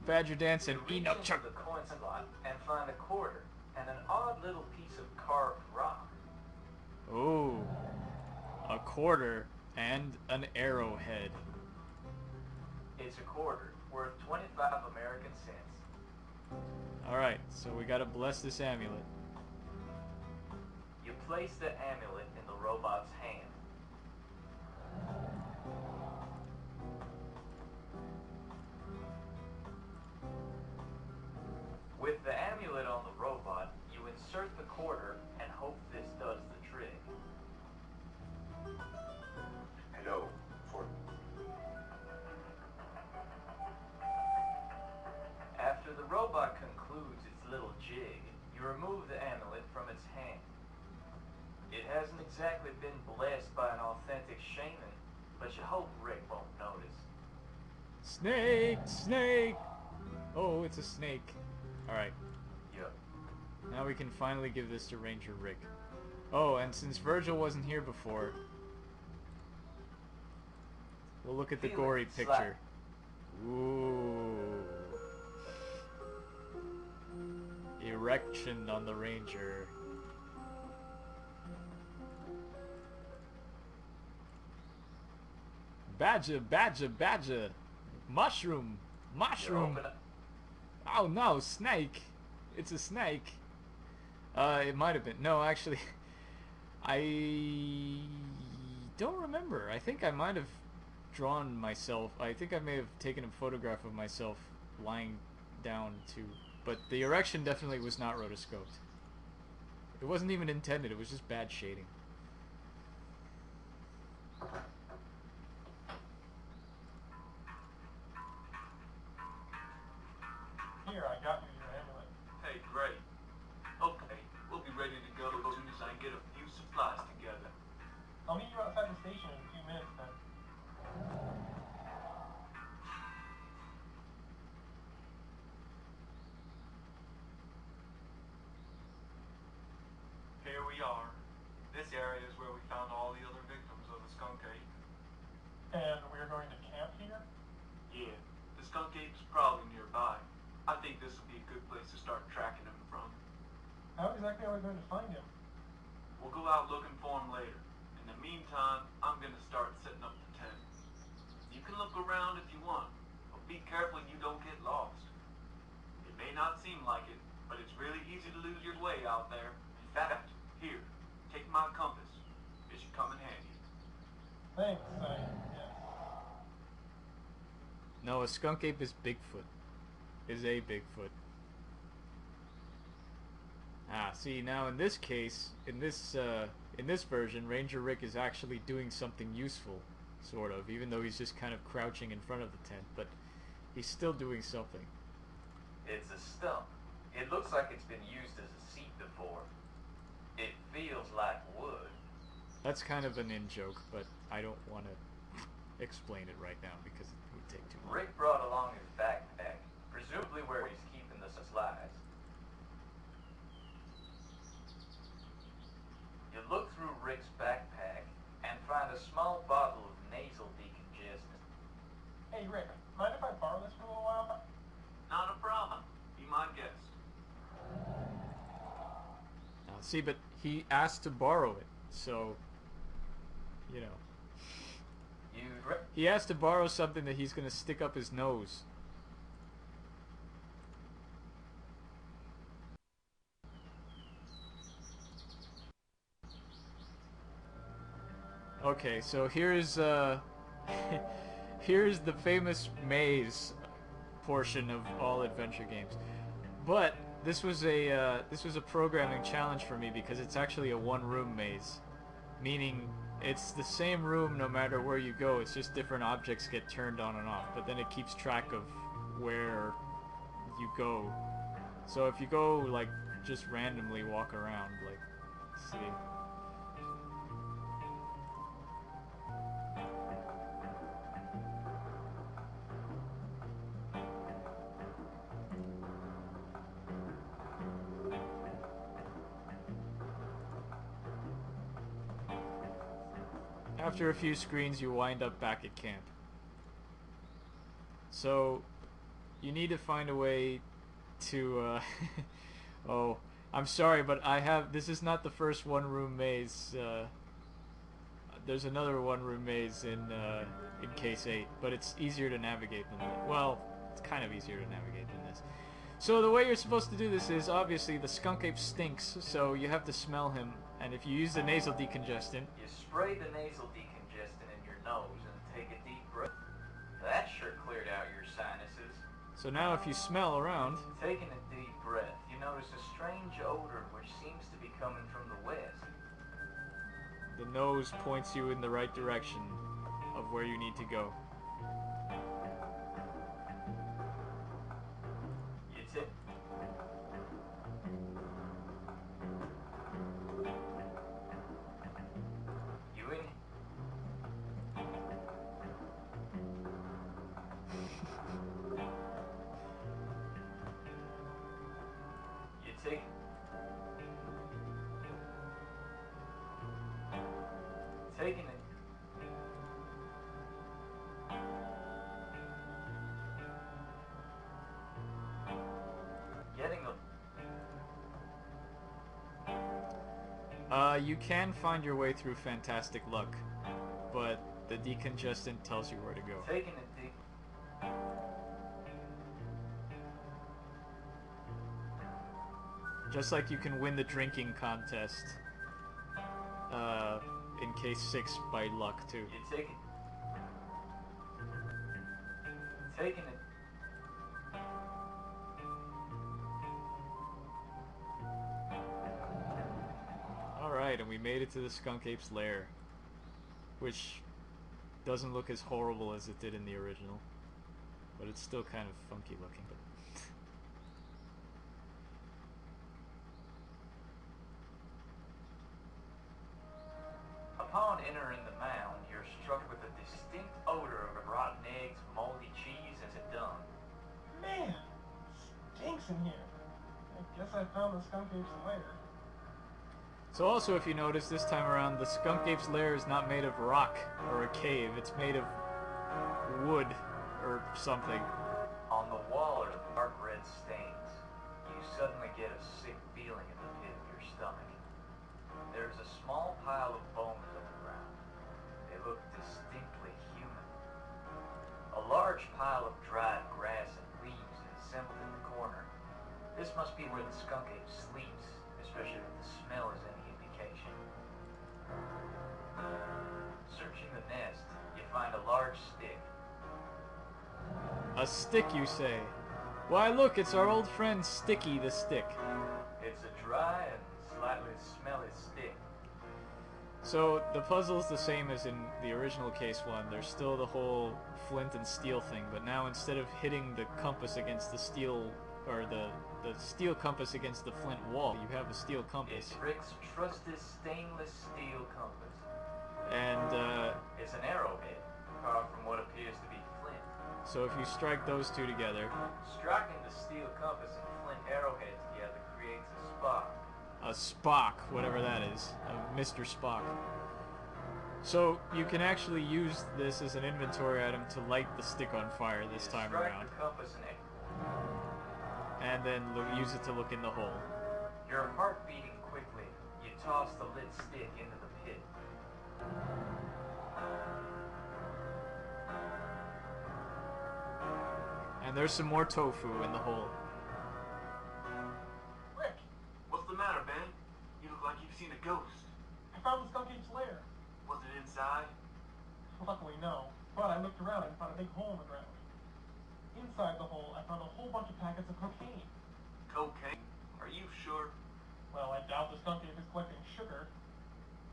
Badger dance and Reach Enoch into Chuck. the coin slot and find a quarter and an odd little piece of carved rock. Oh, a quarter and an arrowhead. It's a quarter, worth 25 American cents. Alright, so we gotta bless this amulet. You place the amulet in the robot's hand. With the amulet on the robot, you insert the quarter and hope this does the trick. Hello, for After the robot concludes its little jig, you remove the amulet from its hand. It hasn't exactly been blessed by an authentic shaman, but you hope Rick won't notice. Snake! Snake! Oh, it's a snake. Alright, Yup. now we can finally give this to Ranger Rick. Oh, and since Virgil wasn't here before, we'll look at the Feel gory it, picture. Ooh. Erection on the Ranger. Badger, badger, badger. Mushroom, You mushroom. open up. Oh no, snake. It's a snake. It might have been. No, actually, I don't remember. I think I might have drawn myself. I think I may have taken a photograph of myself lying down too. But the erection definitely was not rotoscoped. It wasn't even intended. It was just bad shading. Here, I got you your amulet. Hey, great. Okay, we'll be ready to go as soon as I get a few supplies together. I'll meet you outside the station in a few minutes then. Here we are. This area is where we found all the other victims of the skunk ape. And we're going to camp here? Yeah, the skunk ape's probably nearby. I think this will be a good place to start tracking him from. How exactly are we going to find him? We'll go out looking for him later. In the meantime, I'm gonna start setting up the tent. You can look around if you want, but be careful you don't get lost. It may not seem like it, but it's really easy to lose your way out there. In fact, here, take my compass. It should come in handy. Thanks, yes. No, a skunk ape is Bigfoot. Is a Bigfoot. Ah, see, now in this case, in this version, Ranger Rick is actually doing something useful, sort of, even though he's just kind of crouching in front of the tent, but he's still doing something. It's a stump. It looks like it's been used as a seat before. It feels like wood. That's kind of an in-joke, but I don't want to explain it right now because it would take too long. Rick brought along his backpack, presumably where he's keeping the supplies. You look through Rick's backpack and find a small bottle of nasal decongestant. Hey, Rick, mind if I borrow this for a little while? Not a problem. Be my guest. Now, see, but he asked to borrow it, so, you know. He asked to borrow something that he's going to stick up his nose. Okay, so here's here's the famous maze portion of all adventure games. But this was a programming challenge for me because it's actually a one-room maze, meaning it's the same room no matter where you go. It's just different objects get turned on and off, but then it keeps track of where you go. So if you go like just randomly walk around, like Let's see. After a few screens, you wind up back at camp. So, you need to find a way to, oh, I'm sorry, but this is not the first one-room maze. There's another one-room maze in Case 8, but it's easier to navigate than this. Well, it's kind of easier to navigate than this. So the way you're supposed to do this is, obviously, the skunk ape stinks, so you have to smell him, and if you use the nasal decongestant... You spray the nasal decongestant in your nose and take a deep breath. That sure cleared out your sinuses. So now if you smell around... Taking a deep breath, you notice a strange odor which seems to be coming from the west. The nose points you in the right direction of where you need to go. You take... You in... You take... Taking it. Getting a... You can find your way through Fantastic Luck, but the decongestant tells you where to go. Taking a deep... Just like you can win the drinking contest in Case 6 by luck, too. You take it. Taking it. Alright, and we made it to the skunk ape's lair, which doesn't look as horrible as it did in the original, but it's still kind of funky looking. But upon entering the mound, you're struck with a distinct odor of rotten eggs, moldy cheese, and dung. Man, stinks in here. I guess I found the skunk ape's lair. so also, if you notice, this time around, the skunk ape's lair is not made of rock or a cave. It's made of wood or something. On the wall are dark red stains. You suddenly get a sick feeling in the pit of your stomach. There's a small pile of bones on the ground. They look distinctly human. A large pile of dried grass and leaves is assembled in the corner. This must be where the skunk ape sleeps, especially if the smell is any indication. Searching the nest, you find a large stick. A stick, you say? Why, look, it's our old friend Sticky the Stick. It's a dry and slightly smelly stick. So the puzzle's the same as in the original Case 1. There's still the whole flint and steel thing, but now instead of hitting the compass against the steel, or the steel compass against the flint wall, you have a steel compass. It's Rick's trusted stainless steel compass. And It's an arrowhead, carved from what appears to be flint. so if you strike those two together, Striking the steel compass and flint arrowhead together creates a spark. a Spock, whatever that is, a Mr. Spock. So you can actually use this as an inventory item to light the stick on fire this time Strike around, the compass and then use it to look in the hole. your heart beating quickly, you toss the lit stick into the pit. And there's some more tofu in the hole. Rick, What's the matter, Ben? You look like you've seen a ghost. I found the skunk ape's lair. Was it inside? Luckily, no. But I looked around and found a big hole in the ground. Inside the hole, I found a whole bunch of packets of cocaine. Cocaine? Are you sure? Well, I doubt the skunk ape is collecting sugar.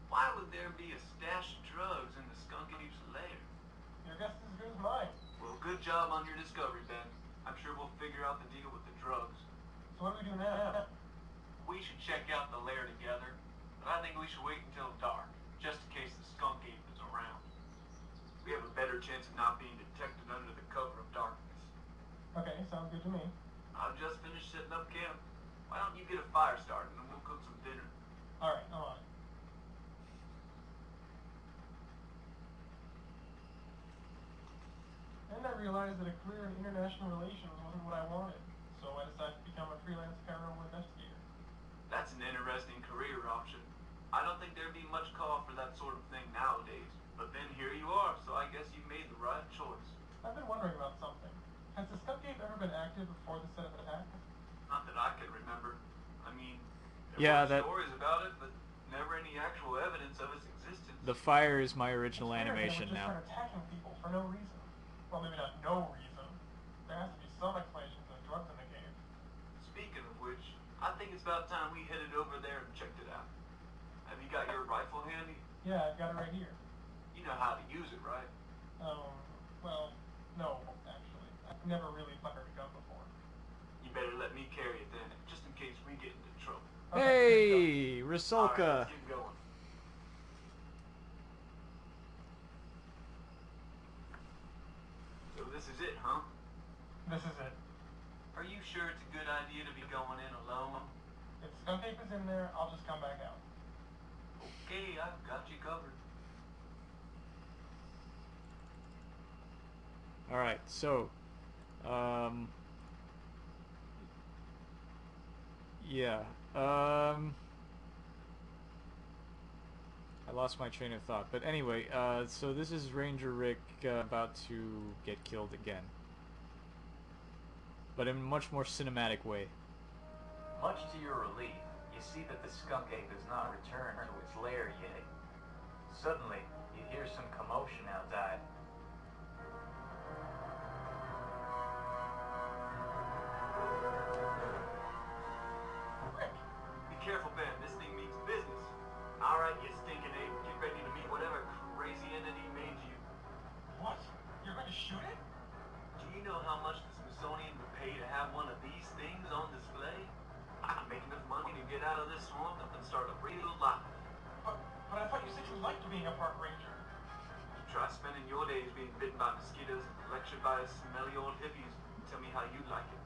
Why would there be a stash of drugs in the skunk ape's lair? Your guess is as good as mine. Well, good job on your discovery, Ben. I'm sure we'll figure out the deal with the drugs. So what do we do now? We should check out the lair together. but I think we should wait until dark, just in case the skunk ape is around. We have a better chance of not being detected under the cover of darkness. Okay, sounds good to me. I've just finished setting up camp. Why don't you get a fire started and we'll cook some dinner? Alright, I'm on it. And I realized that a career in international relations wasn't what I wanted, so I decided to become a freelance paranormal investigator. That's an interesting career option. I don't think there'd be much call for that sort of thing nowadays, but then here you are, so I guess you made the right choice. I've been wondering about something. Has the skunk ape ever been active before the set of attack? Not that I can remember. I mean, Yeah, there that were stories about it, but never any actual evidence of its existence. the fire is my original It's weird that it animation would just now. start attacking people for no reason. Well, maybe not no reason. There has to be some explanation for the drugs in the cave. Speaking of which, I think it's about time we headed over there and checked it out. Have you got your rifle handy? Yeah, I've got it right here. You know how to use it, right? Well, no, actually. I've never really fired a gun before. You better let me carry it then, just in case we get into trouble. Hey, Alright, Rusalka. let's get going. So this is it, huh? This is it. Are you sure it's a good idea to be going in alone? If skunk ape is in there, I'll just come back out. Okay, I've got you covered. Alright, so, yeah, I lost my train of thought, but anyway, so this is Ranger Rick about to get killed again, but in a much more cinematic way. Much to your relief, you see that the skunk ape has not returned to its lair yet. Suddenly, you hear some commotion outside. Rick, be careful, Ben. This thing means business. Alright, you stinking ape. Get ready to meet whatever crazy entity made you. What? You're going to shoot it? Do you know how much the Smithsonian would pay to have one of these things on display? I can make enough money to get out of this swamp and start a real life. But I thought you said you liked being a park ranger. Try spending your days being bitten by mosquitoes and lectured by smelly old hippies and tell me how you like it.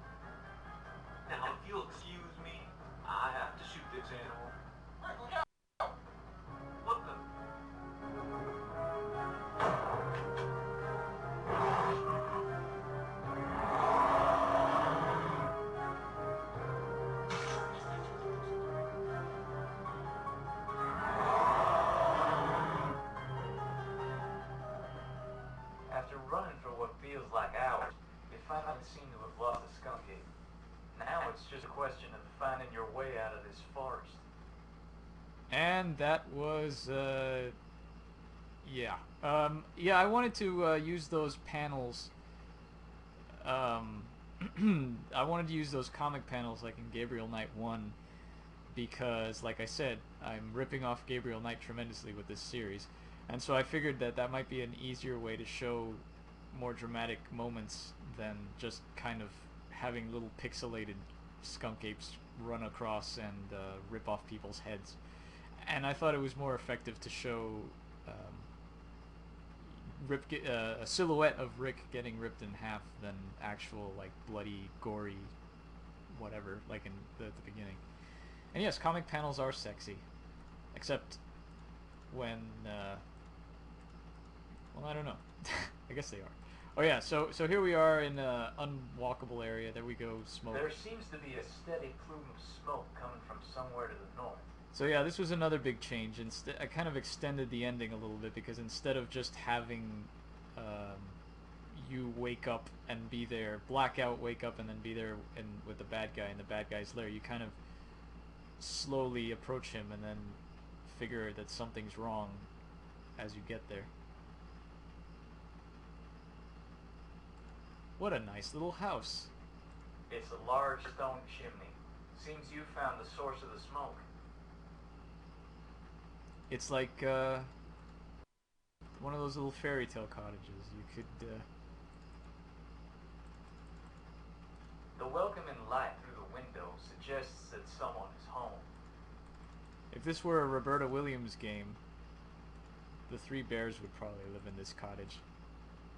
Now, if you'll excuse me, I have to shoot this animal. Rick, look out! What the? After running for what feels like hours, you finally seem to have lost the skunk ape. Now it's just a question of finding your way out of this forest. And that was, yeah. Yeah, I wanted to use those panels. I wanted to use those comic panels like in Gabriel Knight 1 because, like I said, I'm ripping off Gabriel Knight tremendously with this series. And so I figured that that might be an easier way to show more dramatic moments than just kind of having little pixelated skunk apes run across and rip off people's heads. And I thought it was more effective to show a silhouette of Rick getting ripped in half than actual like bloody, gory, whatever, like in the beginning. And yes, comic panels are sexy, except when well, I don't know. I guess they are. Oh yeah, so here we are in an unwalkable area. There we go, smoke. There seems to be a steady plume of smoke coming from somewhere to the north. So yeah, this was another big change. I kind of extended the ending a little bit because instead of just having you wake up and be there, blackout, wake up and then be there with the bad guy in the bad guy's lair, you kind of slowly approach him and then figure that something's wrong as you get there. What a nice little house. It's a large stone chimney. Seems you found the source of the smoke. It's like one of those little fairy tale cottages. You could The welcoming light through the window suggests that someone is home. If this were a Roberta Williams game, the 3 bears would probably live in this cottage.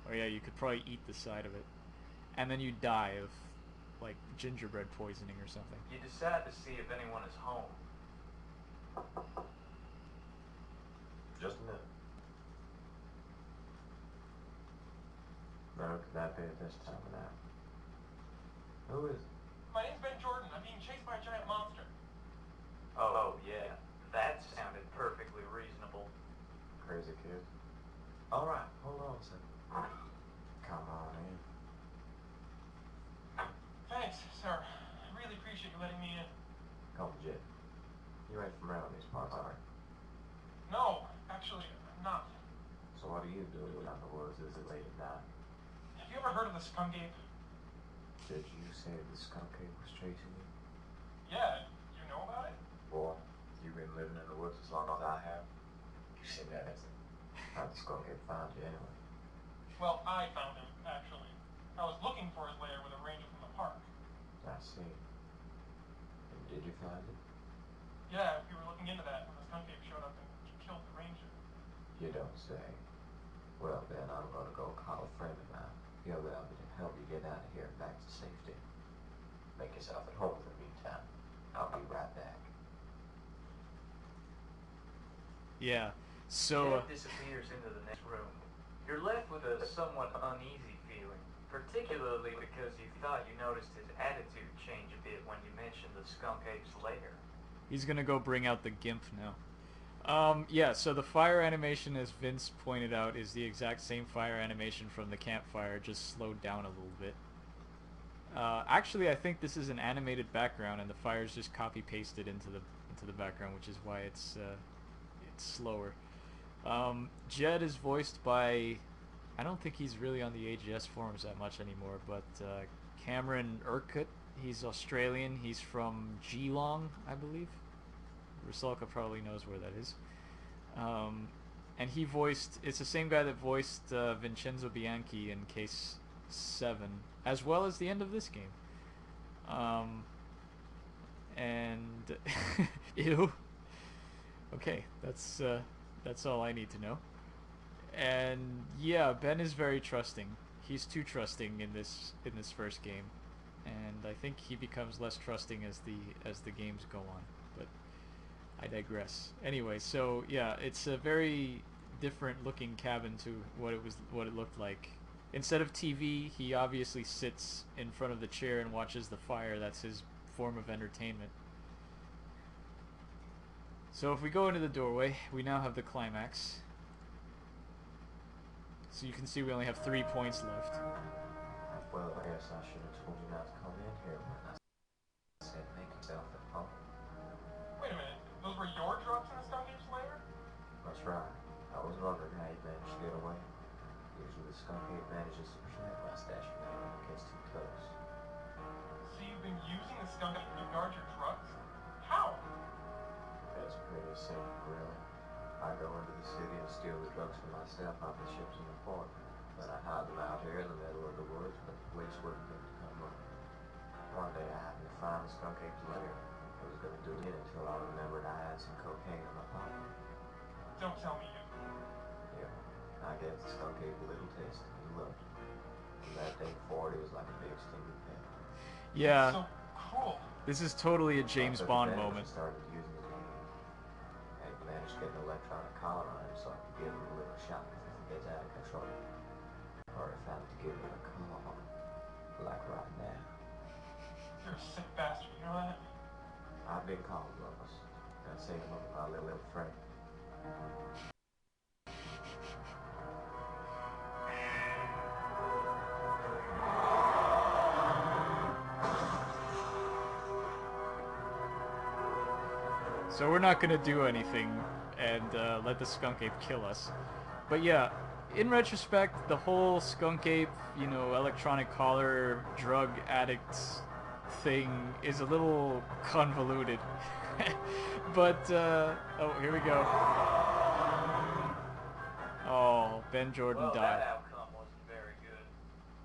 Oh yeah, you could probably eat the side of it. And then you'd die of, like, gingerbread poisoning or something. You decide to see if anyone is home. Just a minute. No, could that be at this time of night? Who is it? My name's Ben Jordan. I'm being chased by a giant monster. Oh, yeah. That sounded perfectly reasonable. Crazy kid. Alright, hold on a second. Come on in. Thanks, sir. I really appreciate you letting me in. Call me Jed. You ain't from around these parts, are you? No, actually, I'm not. So what do you do out in the woods? Is it late at night? Have you ever heard of the skunk ape? Did you say the skunk ape was chasing you? Yeah, you know about it? Boy, you've been living in the woods as long as I have. You seem that innocent. How'd the skunk ape find you anyway? Well, I found him, actually. I was looking for his lair with a ranger from the park. I see. And did you find it? Yeah, we were looking into that when the skunk ape showed up and killed the ranger. You don't say. Well, then I'm gonna go call a friend of mine. He'll be able to help you get out of here and back to safety. Make yourself at home in the meantime. I'll be right back. Yeah, so... Jed disappears into the next room. You're left with a somewhat uneasy feeling, particularly because you thought you noticed his attitude change a bit when you mentioned the skunk ape's lair. He's gonna go bring out the GIMP now. Yeah, so the fire animation, as Vince pointed out, is the exact same fire animation from the campfire, just slowed down a little bit. Actually, I think this is an animated background, and the fire's just copy-pasted into the background, which is why it's slower. Jed is voiced by, I don't think he's really on the AGS forums that much anymore, but Cameron Urquhart. He's Australian. He's from Geelong, I believe. Rusalka probably knows where that is. And he voiced, it's the same guy that voiced Vincenzo Bianchi in Case 7, as well as the end of this game. And ew. Okay, that's all I need to know. And yeah, Ben is very trusting. He's too trusting in this first game, and I think he becomes less trusting as the games go on. But I digress. Anyway, so yeah, it's a very different looking cabin to what it looked like. Instead of TV, he obviously sits in front of the chair and watches the fire. That's his form of entertainment. So if we go into the doorway, we now have the climax. So you can see we only have 3 points left. Well, I guess I should have told you not to come in here when I said make yourself at home. Wait a minute, those were your drugs in the skunk ape's lair? That's right. I was wondering how you managed to get away. Usually the skunk ape manages to protect my stash from anyone who gets too close. So you've been using the skunk ape to guard your drugs? How? That's pretty simple, really. I go into the city and steal the drugs for myself off the ships in the port. Then I hide them out here in the middle of the woods, but the police wouldn't think to come up. One day I happened to find the skunk ape's lair. I was going to do it until I remembered I had some cocaine in my pocket. Don't tell me you... Yeah, I gave the skunk ape a little taste, and he loved it. From that day forward, it was like a big stinging pin. Yeah, So cruel. this is totally a James Bond moment. Started using his name. I managed to get an electronic collar on him so I could give him a little shot if he gets out of control. Or if I have to give him a call, like right now. You're a sick bastard, you know that? I've been called Lois. That's the name of my little friend. So we're not gonna do anything and let the skunk ape kill us. But yeah, in retrospect, the whole skunk ape, you know, electronic collar, drug addict thing is a little convoluted. But, oh, here we go. Oh, Ben Jordan Well, died. that outcome wasn't very good.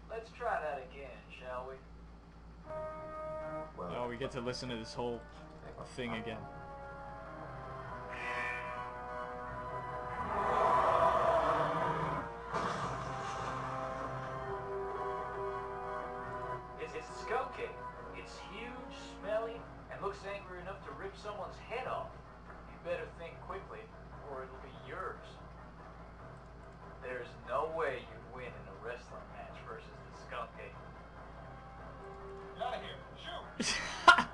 Let's try that again, shall we? Oh, we get to listen to this whole thing again. skunk ape. It's huge, smelly, and looks angry enough to rip someone's head off. You better think quickly, or it'll be yours. There's no way you'd win in a wrestling match versus the skunk ape. Get out of here! Shoot!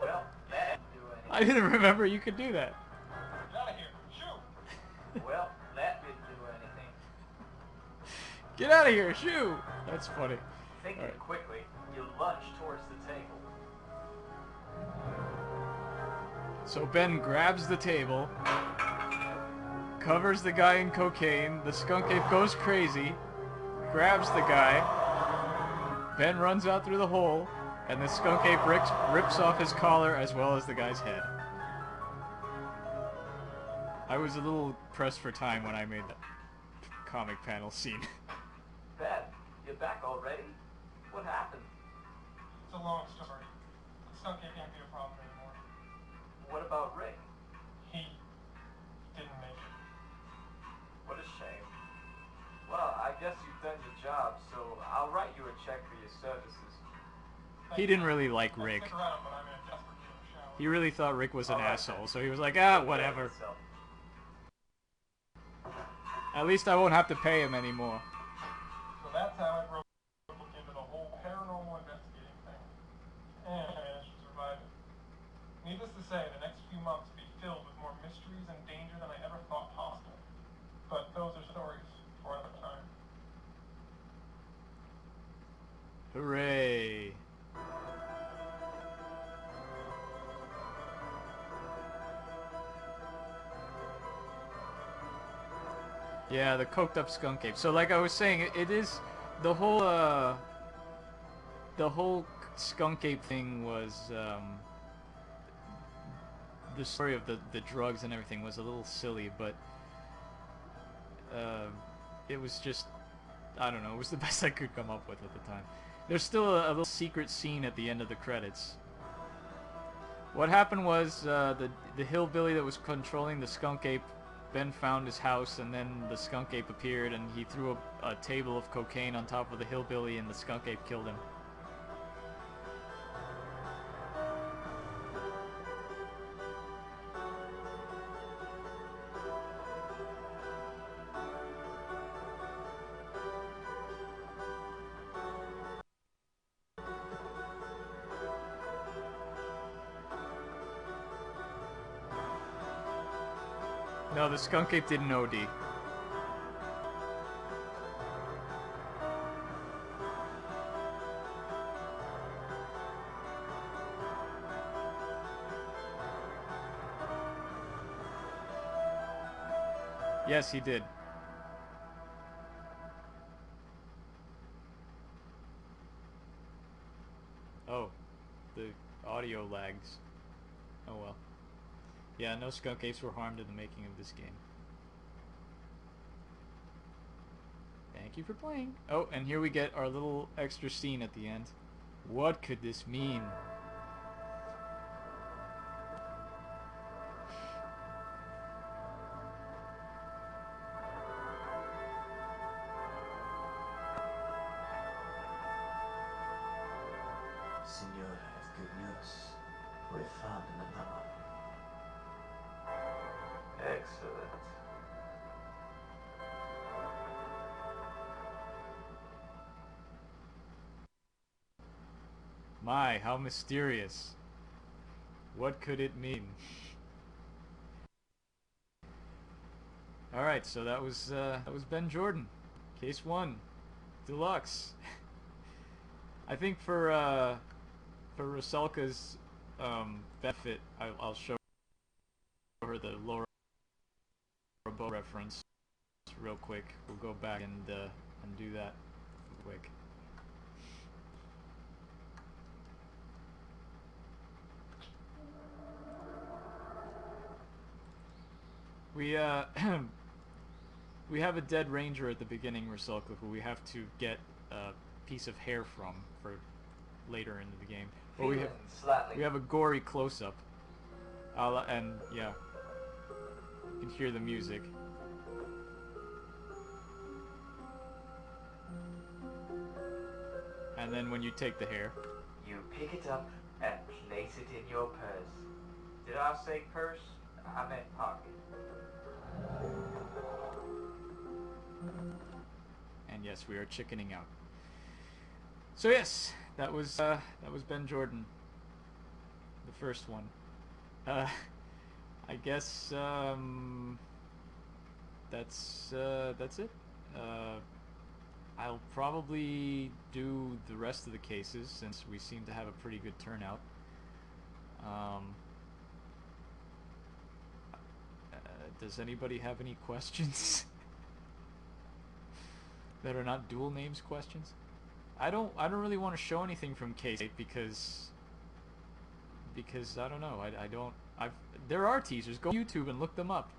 Well, that didn't do anything. I didn't remember you could do that. Get out of here! Shoot! Well, that didn't do anything. Get out of here, shoo! That's funny. Thinking Alright. quickly, you lunge towards the table. So Ben grabs the table, covers the guy in cocaine, the skunk ape goes crazy, grabs the guy, Ben runs out through the hole, and the skunk ape rips off his collar as well as the guy's head. I was a little pressed for time when I made that comic panel scene. Ben, you back already? What happened? It's a long story. The skunk ape can't be a problem anymore. What about Rick? He didn't make it. What a shame. Well, I guess you've done your job, so I'll write you a check for your services. He didn't really like I'll Rick. stick around, but I'm in a desperate need of a shower. He really thought Rick was an All right, asshole, then. so he was like, ah, whatever. At least I won't have to pay him anymore. So that's how I broke into the whole paranormal investigating thing. And I managed to survive it. Needless to say, the next few months will be filled with more mysteries and danger than I ever thought possible. But those are stories for another time. Hooray. Yeah, the coked up skunk ape. So like I was saying, it is the whole skunk ape thing was the story of the drugs and everything was a little silly, but it was just, I don't know, it was the best I could come up with at the time. There's still a little secret scene at the end of the credits. What happened was the hillbilly that was controlling the skunk ape, Ben found his house, and then the skunk ape appeared, and he threw a table of cocaine on top of the hillbilly, and the skunk ape killed him. No, the skunk ape didn't OD. Yes, he did. Oh, the audio lags. Oh well. Yeah, no skunk apes were harmed in the making of this game. Thank you for playing. Oh, and here we get our little extra scene at the end. What could this mean? Senor, I have good news. We found an anomaly. Excellent. My, how mysterious. What could it mean? Alright, so that was Ben Jordan. Case 1. Deluxe. I think for Rusalka's benefit, I'll show her the Laura Bow reference real quick. We'll go back and do that quick. We we have a dead ranger at the beginning, Rusalka, who we have to get a piece of hair from for later into the game. But we have a gory close-up. And yeah, you can hear the music. And then when you take the hair, You pick it up and place it in your purse. Did I say purse? I meant pocket. And yes, we are chickening out. So yes, that was Ben Jordan, the first one. I guess that's it. I'll probably do the rest of the cases since we seem to have a pretty good turnout. Does anybody have any questions that are not dual names questions? I don't really want to show anything from case 8 because I don't know. There are teasers. Go to YouTube and look them up.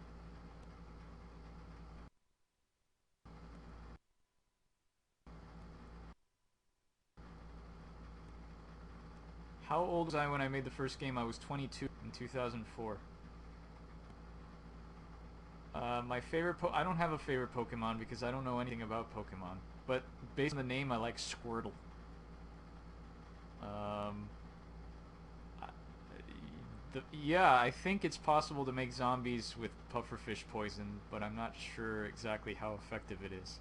How old was I when I made the first game? I was 22 in 2004. My favorite I don't have a favorite Pokemon because I don't know anything about Pokemon. But based on the name, I like Squirtle. Yeah, I think it's possible to make zombies with pufferfish poison, but I'm not sure exactly how effective it is.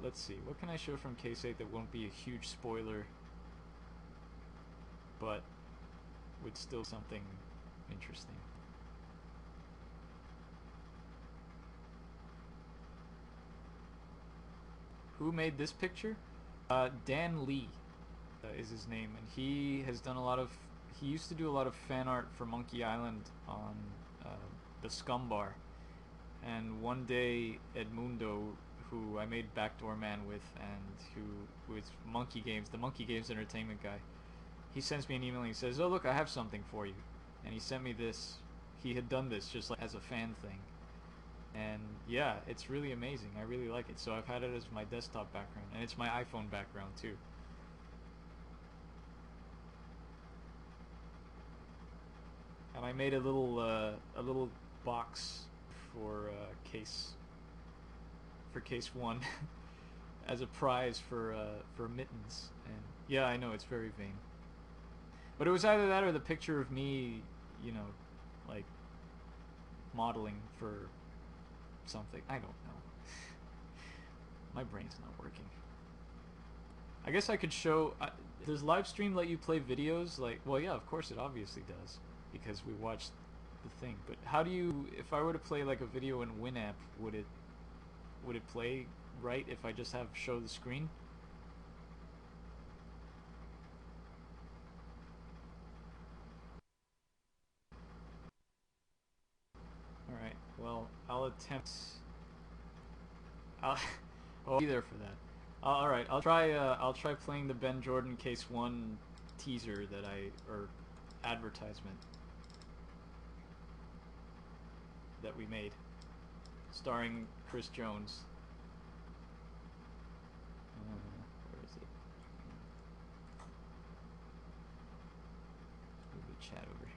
Let's see, what can I show from Case 8 that won't be a huge spoiler, but would still something interesting? Who made this picture? Dan Lee is his name, and he has done he used to do a lot of fan art for Monkey Island on the Scum Bar, and one day Edmundo, who I made Backdoor Man with, and who is Monkey Games, the Monkey Games Entertainment guy, he sends me an email and he says, "Oh look, I have something for you," and he sent me this. He had done this just like as a fan thing, and yeah, it's really amazing. I really like it, so I've had it as my desktop background, and it's my iPhone background too. And I made a little box for case 1 as a prize for mittens, and yeah, I know it's very vain, but it was either that or the picture of me, you know, like modeling for something. I don't know. My brain's not working. I guess I could show. Does Livestream let you play videos? Like, well, yeah, of course it obviously does, because we watched the thing. But how do you? If I were to play like a video in Winamp, would it play right if I just have show the screen? Alright, well, I'll attempt... I'll be there for that. Alright, I'll try playing the Ben Jordan Case 1 teaser or advertisement that we made, starring Chris Jones. Where is it? Move the chat over here.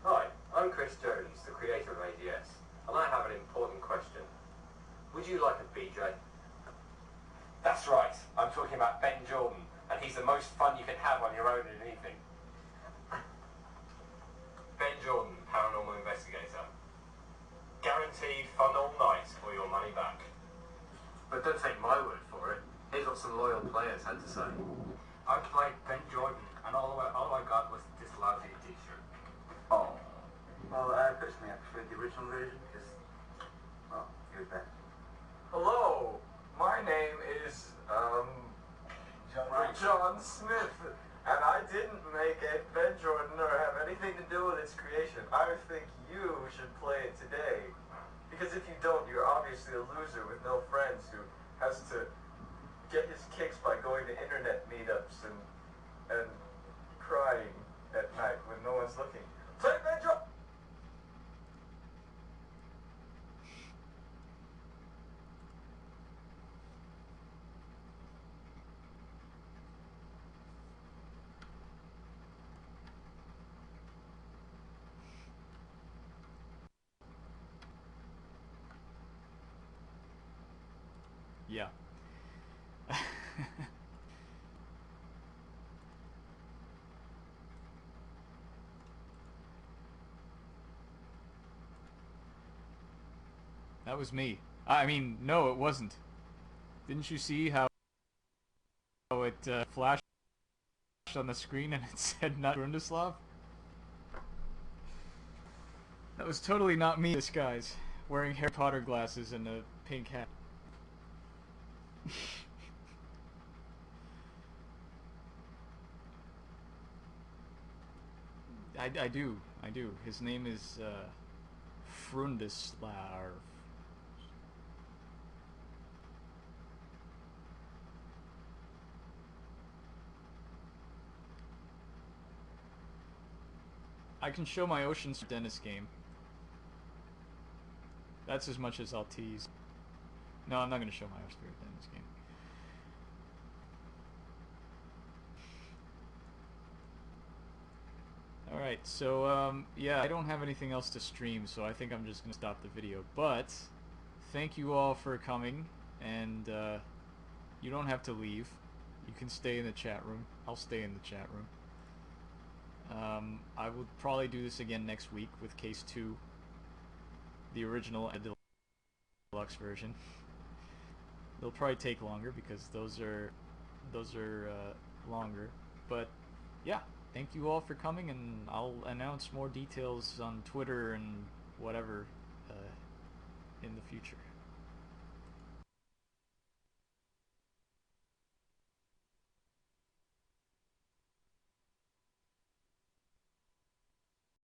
Hi, I'm Chris Jones, the creator of ADS, and I have an important question. Would you like a BJ? That's right, I'm talking about Ben Jordan, and he's the most fun you can have on your own in an evening. Ben Jordan, paranormal investigator. Guaranteed fun all night or your money back. But don't take my word for it. Here's what some loyal players had to say. I played Ben Jordan, and all I got was this lousy t-shirt. Oh. Well, personally, I prefer the original version because, well, it was better. Hello, my name is, Smith, and I didn't make it Ben Jordan or have anything to do with its creation. I think you should play it today. Because if you don't, you're obviously a loser with no friends who has to get his kicks by going to internet meetups and crying at night when no one's looking. Play Ben Jordan! Yeah. That was me. I mean, no, it wasn't. Didn't you see how it flashed on the screen and it said not Grundislav? That was totally not me, this guy's wearing Harry Potter glasses and a pink hat. I do. His name is Grundislav. I can show my Ocean's Dennis game. That's as much as I'll tease. No, I'm not going to show my Ocean's Dennis game. Alright, so, yeah, I don't have anything else to stream, so I think I'm just going to stop the video. But, thank you all for coming, and, you don't have to leave. You can stay in the chat room. I'll stay in the chat room. I will probably do this again next week with Case 2. The original and deluxe version. It'll probably take longer, because those are longer. But, yeah. Thank you all for coming, and I'll announce more details on Twitter and whatever in the future.